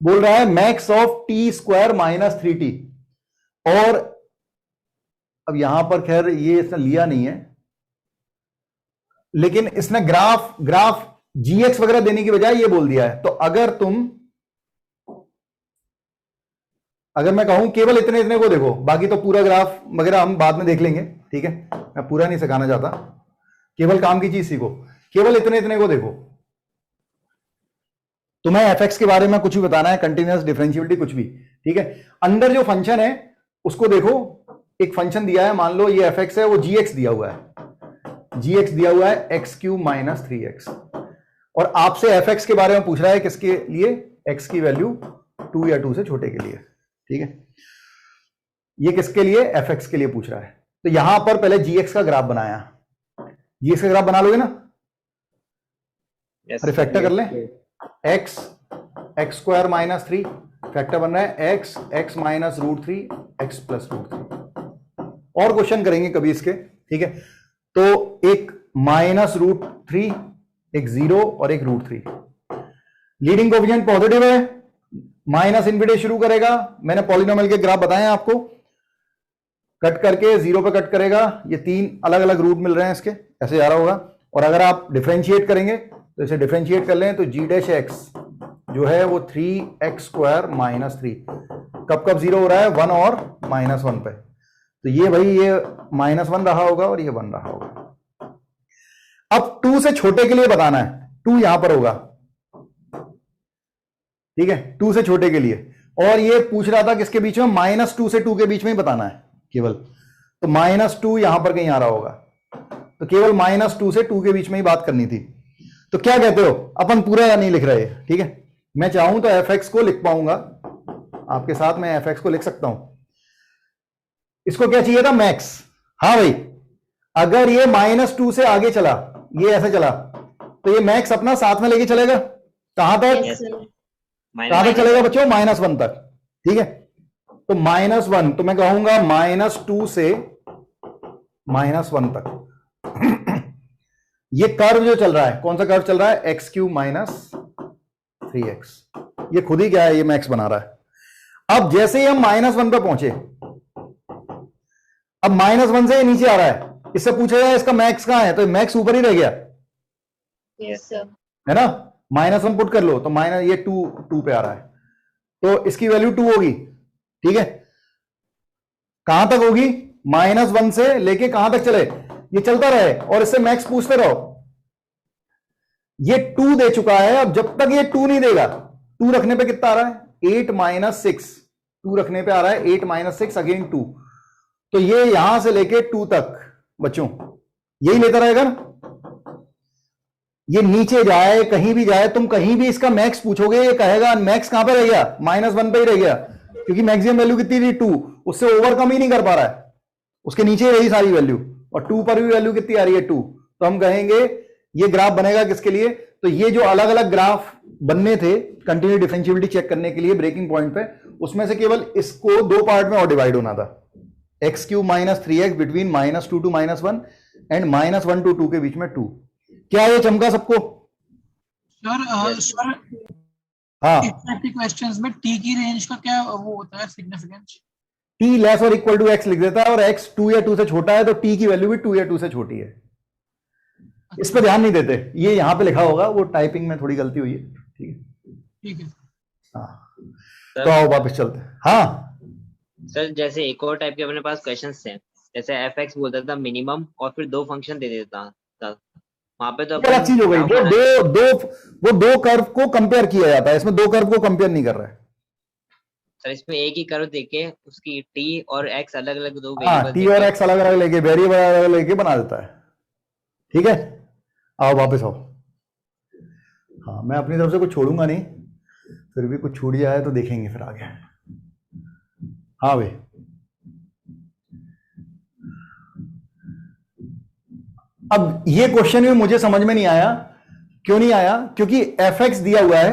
बोल रहा है max of T square minus 3t, और अब यहां पर खैर ये इसने लिया नहीं है, लेकिन इसने ग्राफ जीएक्स वगैरह देने की बजाय ये बोल दिया है। तो अगर मैं कहूं केवल इतने इतने को देखो, बाकी तो पूरा ग्राफ वगैरह हम बाद में देख लेंगे, ठीक है, मैं पूरा नहीं सिखाना चाहता, केवल काम की चीज सीखो, केवल इतने इतने को देखो। तुम्हें एफएक्स के बारे में कुछ भी बताना है, कंटिन्यूअस डिफरेंशियबिलिटी कुछ भी, ठीक है। अंदर जो फंक्शन है उसको देखो, एक फंक्शन दिया है, मान लो ये एफएक्स है, वो जीएक्स दिया हुआ है, जीएक्स दिया हुआ है एक्स क्यूब माइनस 3x, और आपसे एफएक्स के बारे में पूछ रहा है, किसके लिए, एक्स की वैल्यू 2 या 2 से छोटे के लिए, ठीक है। ये किसके लिए, एफएक्स के लिए पूछ रहा है। तो यहां पर पहले जीएक्स का ग्राफ बनाया, जीएक्स का ग्राफ बना लोगे ना, अरे फैक्टर कर लें, एक्स स्क्वायर माइनस 3, फैक्टर बन रहा है एक्स माइनस √3 एक्स प्लस √3। और क्वेश्चन करेंगे कभी इसके, ठीक है। तो एक माइनस √3, एक 0 और एक √3। लीडिंग कोएफिशिएंट पॉजिटिव है, माइनस इनफिनिटी शुरू करेगा, मैंने पॉलिनोमियल के ग्राफ बताए हैं आपको, कट करके 0 पे कट करेगा, ये 3 अलग अलग रूट मिल रहे हैं इसके, ऐसे जा रहा होगा। और अगर आप डिफरेंशिएट करेंगे तो इसे डिफरेंशिएट कर लें तो g डैश x जो है वो 3x स्क्वायर माइनस 3, कब कब 0 हो रहा है, 1 और -1 पे, तो ये भाई ये -1 रहा होगा और ये 1 रहा होगा। अब 2 से छोटे के लिए बताना है, 2 यहां पर होगा, ठीक है, 2 से छोटे के लिए। और ये पूछ रहा था किसके बीच में, -2 से 2 के बीच में ही बताना है केवल, तो -2 यहां पर कहीं आ रहा होगा, तो केवल -2 से 2 के बीच में ही बात करनी थी। तो क्या कहते हो, अपन पूरा नहीं लिख रहे, ठीक है, मैं चाहूं तो fx को लिख पाऊंगा आपके साथ, मैं fx को लिख सकता हूं। इसको क्या चाहिए था, मैक्स, हाँ भाई, अगर ये -2 से आगे चला, ये ऐसे चला, तो ये मैक्स अपना साथ में लेके चलेगा, कहां तक, कहां तक चलेगा बच्चों, -1 तक, ठीक है। तो -1, तो मैं कहूंगा -2 से -1 तक। ये कर्व जो चल रहा है, कौन सा कर्व चल रहा है, एक्स क्यूब माइनस 3x, ये खुद ही क्या है, ये मैक्स बना रहा है। अब जैसे ही हम -1 पे पहुंचे, अब -1 से ये नीचे आ रहा है, इससे पूछेगा इसका मैक्स कहां है, तो मैक्स ऊपर ही रह गया, यस सर, है ना, -1 पुट कर लो, तो ये 2 पे आ रहा है, तो इसकी वैल्यू 2 होगी, ठीक है। कहां तक होगी, -1 से लेके कहां तक चले, ये चलता रहे और इससे मैक्स पूछते रहो। ये 2 दे चुका है, अब जब तक ये 2 नहीं देगा, 2 रखने पे कितना आ रहा है, 8 - 6, 2 रखने पे आ रहा है 8 - 6 अगेन 2, तो ये यहां से लेके 2 तक बच्चों यही लेता रहेगा ना, ये नीचे जाए कहीं भी जाए, तुम कहीं भी इसका मैक्स पूछोगे, ये कहेगा मैक्स कहां पे रह गया, -1 पे ही रह गया, क्योंकि मैक्सिमम वैल्यू कितनी थी 2, उससे ओवरकम ही नहीं कर पा रहा है, उसके नीचे ही रही सारी वैल्यू, और 2 पर भी वैल्यू कितनी आ रही है 2, तो हम कहेंगे ये ग्राफ बनेगा किसके लिए, तो ये जो अलग अलग ग्राफ बनने थे कंटिन्यू डिफरेंशियबिलिटी चेक करने के लिए ब्रेकिंग पॉइंट पे, उसमें से केवल इसको 2 पार्ट में और डिवाइड होना था, x cube minus 3x between -2 to -1 and -1 to 2 के बीच में 2। क्या ये चमका सबको, सर हाँ, क्वेश्चंस में टी की रेंज का क्या वो होता है सिग्निफिकेंस, t लेस और इक्वल टू x लिख देता है, और x 2 या 2 से छोटा है तो t की वैल्यू भी 2 या 2 से छोटी है, इस पर ध्यान नहीं देते, ये यहां पे लिखा होगा, वो टाइपिंग में थोड़ी गलती हुई है, ठीक है, हाँ। तो आओ वापस चलते हैं, हाँ सर जैसे एक और टाइप के अपने पास क्वेश्चंस थे, जैसे fx बोलता था मिनिमम और फिर 2 फंक्शन दे देता था, वहां पे तो अलग चीज हो गई, वो दो कर्व को कंपेयर किया जाता है, इसमें 2 कर्व को कंपेयर नहीं कर रहा है सर, इसमें एक ही कर्व देके उसकी t और x अलग अलग 2 हाँ, वेरिएबल t और x अलग अलग लेके, वेरिएबल अलग अलग लेके बना देता है, ठीक है। आओ वापस आओ, हाँ मैं अपनी तरफ से कुछ छोड़ूंगा नहीं, फिर भी कुछ छूट जाए तो देखेंगे फिर आगे, हाँ भाई। अब ये क्वेश्चन भी मुझे समझ में नहीं आया, क्यों नहीं आया, क्योंकि fx दिया हुआ है,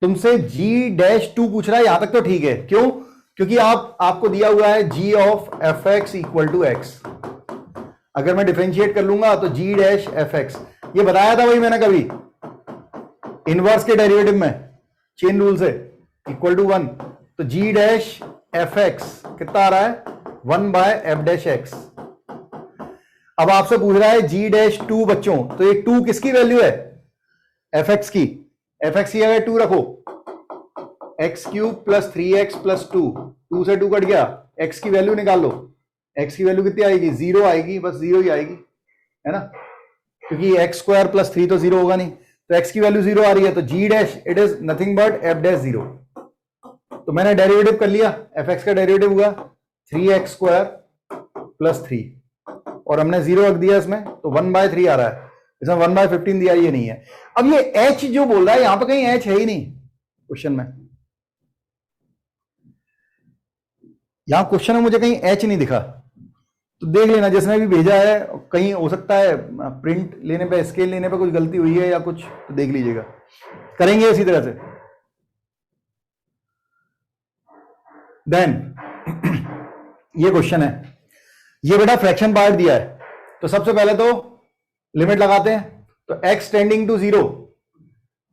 तुमसे g-2 पूछ रहा है, यहां तक तो ठीक है, क्यों, क्योंकि आपको दिया हुआ है g of fx equal to x, अगर मैं डिफरेंशिएट कर लूंगा तो g-fx, ये बताया था भाई मैंने कभी, इनवर्स के डेरिवेटिव में चेन रूल से, इक्वल टू 1, तो g-fx कितना आ रहा है, 1/f-x। अब आपसे पूछ रहा है g-2 बच्चों, तो ये 2 किसकी वैल्यू है, fx की, fx की अगर 2 रखो x cube plus 3x plus 2, 2 से 2 कट गया, x की वैल्यू निकाल लो, x की वैल्यू कितनी आएगी, 0 आएगी, बस 0 ही आएगी, है ना, क्योंकि x स्क्वायर प्लस 3 तो 0 होगा नहीं, तो x की वैल्यू 0 आ रही है, तो g dash it is nothing but f dash 0। तो मैंने डेरिवेटिव कर लिया, fx का डेरिवेटिव हुआ 3x स्क्वायर प्लस 3, और हमने 0 रख दिया इसमें, तो 1/3 आ रहा है, इसमें 1/15 दिया, ये नहीं है। अब ये h जो बोल रहा है, यहां पर कहीं h है ही नहीं क्वेश्चन में, यहां क्वेश्चन में मुझे कहीं h नहीं दिखा, तो देख लेना जिसने भी भेजा है, कहीं हो सकता है प्रिंट लेने पे, स्केल लेने पे कुछ गलती हुई है या कुछ, तो देख लीजिएगा, करेंगे इसी तरह से। देन ये क्वेश्चन है, ये बेटा फ्रैक्शन पार्ट दिया है, तो सबसे पहले तो लिमिट लगाते हैं, तो x टेंडिंग टू 0,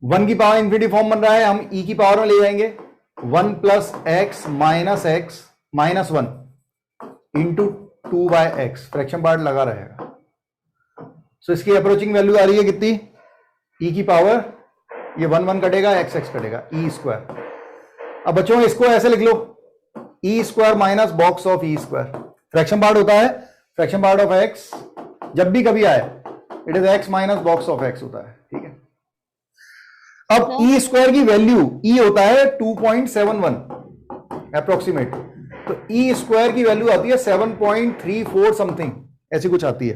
1 की पावर इंफिनिटी फॉर्म बन रहा है, हम e की पावर में ले जाएंगे, 1 plus x minus 1 into 2/x, fraction part लगा रहेगा। सो इसकी अप्रोचिंग वैल्यू आ रही है कितनी, e की पावर, ये 1 1 कटेगा, x कटेगा, e स्क्वायर। अब बच्चों इसको ऐसे लिख लो, e square minus box of e square, fraction part होता है, फ्रैक्शन पार्ट ऑफ x जब भी कभी आए it is x minus box of x होता है, ठीक है। अब e स्क्वायर की वैल्यू, e होता है 2.71 अप्रोक्सीमेट, तो e स्क्वायर की वैल्यू आती है 7.34 समथिंग, ऐसी कुछ आती है,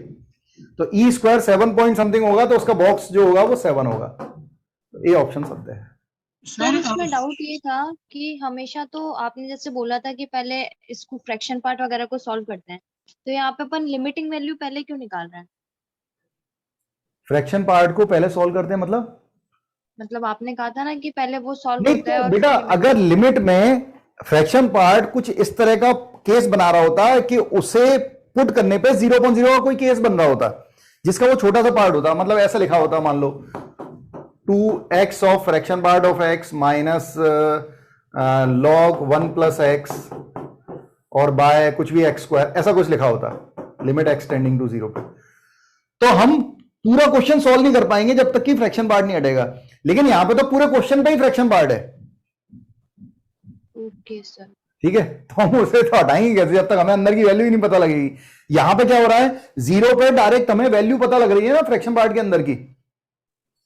तो e स्क्वायर 7 पॉइंट समथिंग होगा, तो उसका बॉक्स जो होगा वो 7 होगा, तो ये ऑप्शन शब्द है। सर इसमें डाउट ये था कि हमेशा तो आपने जैसे बोला था कि पहले इसको फ्रैक्शन पार्ट वगैरह को सॉल्व करते हैं, तो यहाँ पे अपन लिमिटिंग वैल्यू पहले क्यों निकाल रहे हैं? फ्रैक्शन पार्ट को पहले सॉल्व करते हैं मतलब आपने कहा था ना कि पहले वो सॉल्व नहीं, होता है, तो और बेटा अगर लिमिट में फ्रैक्शन पार्ट कुछ इस तरह का केस बना रहा होता कि उसे पुट करने पे 0.0 का कोई केस बन रहा होता, जिसका वो छोटा सा पार्ट होता, मतलब ऐसा लिखा होता, मान लो 2x of fraction part of x minus log 1 plus x और बाय कुछ भी x स्क्वायर, ऐसा कुछ लिखा होता, लिमिट x टेंडिंग टू 0 पे, तो हम पूरा क्वेश्चन सॉल्व नहीं कर पाएंगे जब तक कि फ्रैक्शन पार्ट नहीं हटेगा, लेकिन यहां पे तो पूरे क्वेश्चन पे ही फ्रैक्शन पार्ट है। ओके सर, ठीक है, तो हम उसे तो हटाएंगे कैसे जब तक हमें अंदर की वैल्यू ही नहीं पता लगेगी। यहां पे क्या हो रहा है, 0 पे डायरेक्ट हमें वैल्यू पता लग रही है ना फ्रैक्शन पार्ट के अंदर की,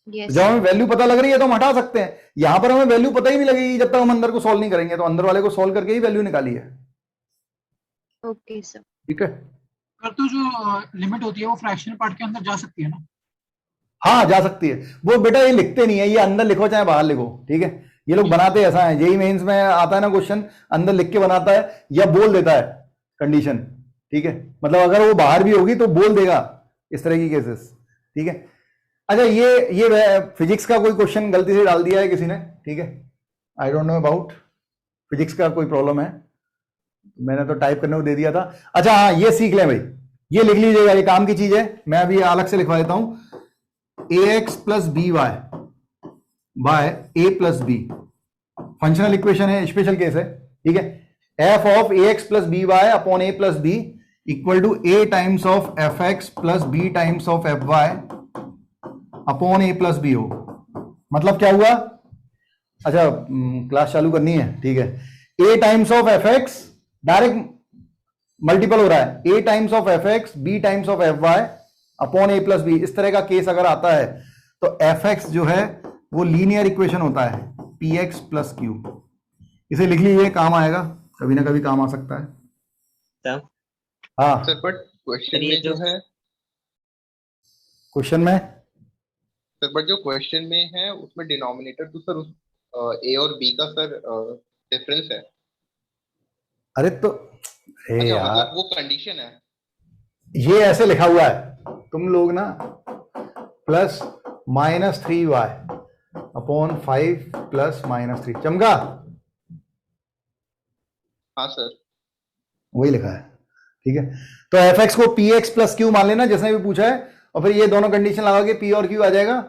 जब हमें वैल्यू पता लग रही है तो हम हटा सकते हैं, यहां पर हमें वैल्यू पता ही नहीं लगेगी जब तक हम अंदर को सॉल्व नहीं करेंगे, तो अंदर वाले को सॉल्व करके ही वैल्यू निकाली है। ओके सर, ठीक है, तो जो लिमिट होती है वो फ्रैक्शन पार्ट के अंदर जा सकती है ना? हाँ जा सकती है, वो बेटा ये लिखते नहीं है, ये अंदर लिखो चाहे बाहर लिखो, ठीक है, ये लोग बनाते ऐसा है, जेईई मेंस में आता है ना क्वेश्चन, अंदर लिख के बनाता है या बोल देता है कंडीशन, ठीक है, मतलब अगर वो बाहर भी होगी तो बोल देगा इस तरह की केसेस, ठीक है। अच्छा ये फिजिक्स का कोई क्वेश्चन गलती से डाल दिया है किसी ने, ठीक है, I don't know about physics का कोई प्रॉब्लम है, मैंने तो टाइप करने को दे दिया था। अच्छा हाँ, ये सीख लें भाई, ये लिख लीजिएगा, ये काम की चीज है, मैं अभी अलग से लिखवा देता हूं, ax plus B Y by A plus B, functional equation है, स्पेशल केस है, ठीक है, f of ax plus B Y upon A plus B equal to a times of fx plus b times of fy upon A plus B हो, मतलब क्या हुआ, अच्छा class चालू करनी है, ठीक है, a times of fx direct multiple हो रहा है, a times of fx b times of fy upon A plus b, इस तरह का केस अगर आता है तो fx जो है वो लीनियर इक्वेशन होता है px प्लस क्यू, इसे लिख लीजिए, काम आएगा, कभी ना कभी काम आ सकता है। हाँ सर बट क्वेश्चन में जो है, क्वेश्चन में सर बट जो क्वेश्चन में है उसमें डिनोमिनेटर तो सर उस a और b का सर डिफरेंस है। अरे तो अच्छा, यार मतलब वो कंडीशन है, ये ऐसे लिखा हुआ है, तुम लोग ना plus minus 3y upon 5 plus minus 3, चमका, हाँ सर वही लिखा है, ठीक है, तो fx को px प्लस क्यू मान लेना जिसने भी पूछा है, और फिर ये दोनों कंडीशन लगा के p और q आ जाएगा,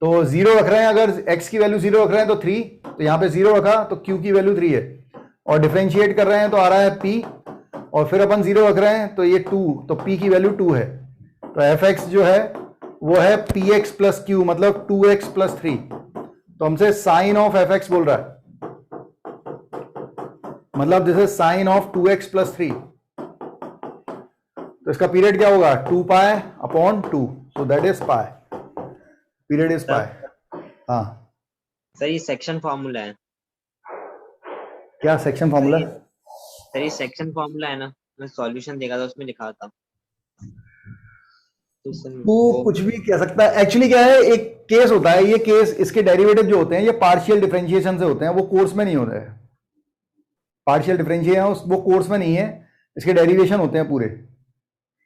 तो 0 रख रहे हैं, अगर x की वैल्यू 0 रख रहे हैं तो 3, तो यहाँ पे 0 रखा तो q की वैल्यू 3 है, और डिफरेंशिएट कर रहे हैं तो आ रहा है p, और फिर अपन 0 रख रहे हैं तो ये 2, तो p की वैल्यू 2 है, तो fx जो है वो है px प्लस क्यू, मतलब 2x प्लस 3, तो हमसे साइन ऑफ fx बोल रहा है, मतलब this is sine of 2x plus 3, तो इसका पीरियड क्या होगा 2 pi upon 2, so that is pi, period is pi. हाँ सर ये सेक्शन फॉर्मूला है। क्या सेक्शन फॉर्मूला? सर ये सेक्शन फॉर्मूला है ना, मैं सॉल्यूशन देखा था उसमें लिखा था। तो सर वो कुछ भी कह सकता है। एक्चुअली क्या है, एक केस होता है, ये केस इसके डेरिवेटिव जो होते हैं ये पार्शियल डिफरेंशिएशन से होते हैं, वो कोर्स में नहीं होते हैं। पार्शियल डिफरेंशिएशन वो कोर्स में नहीं है, इसके डेरिवेशन होते हैं पूरे,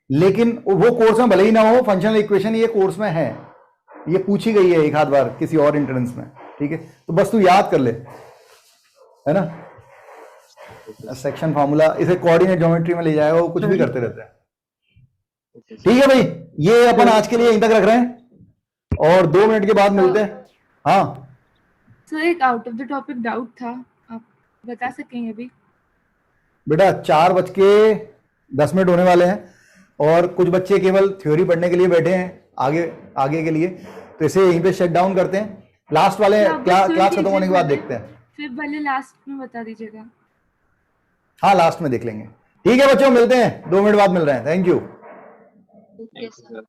लेकिन वो कोर्स में भले ही ना हो, फंक्शनल इक्वेशन ये कोर्स में है, ये पूछी गई है एक आध बार किसी और एंट्रेंस में, ठीक है? तो बस तू याद कर ले, है ना? सेक्शन फार्मूला इसे कोऑर्डिनेट ज्योमेट्री में ले जाएगा, वो कुछ भी करते रहते हैं। ठीक है भाई, ये अपन आज के लिए यहीं तक रख रहे हैं और 2 मिनट के बाद मिलते हैं। हाँ सर एक out of the topic doubt था, आप बता सकेंगे अभी? बेटा 4:10 होने वाले हैं और कुछ बच्चे केवल थ्योरी पढ़ने के लिए बैठे हैं आगे के लिए, तो इसे यहीं पे शट डाउन करते हैं। लास्ट वाले क्लास खत्म होने के बाद देखते हैं। फिर भले लास्ट में बता दीजिएगा। हाँ लास्ट में देख लेंगे। ठीक है बच्चों, मिलते हैं 2 मिनट बाद मिल रहे हैं। Thank you. Okay sir.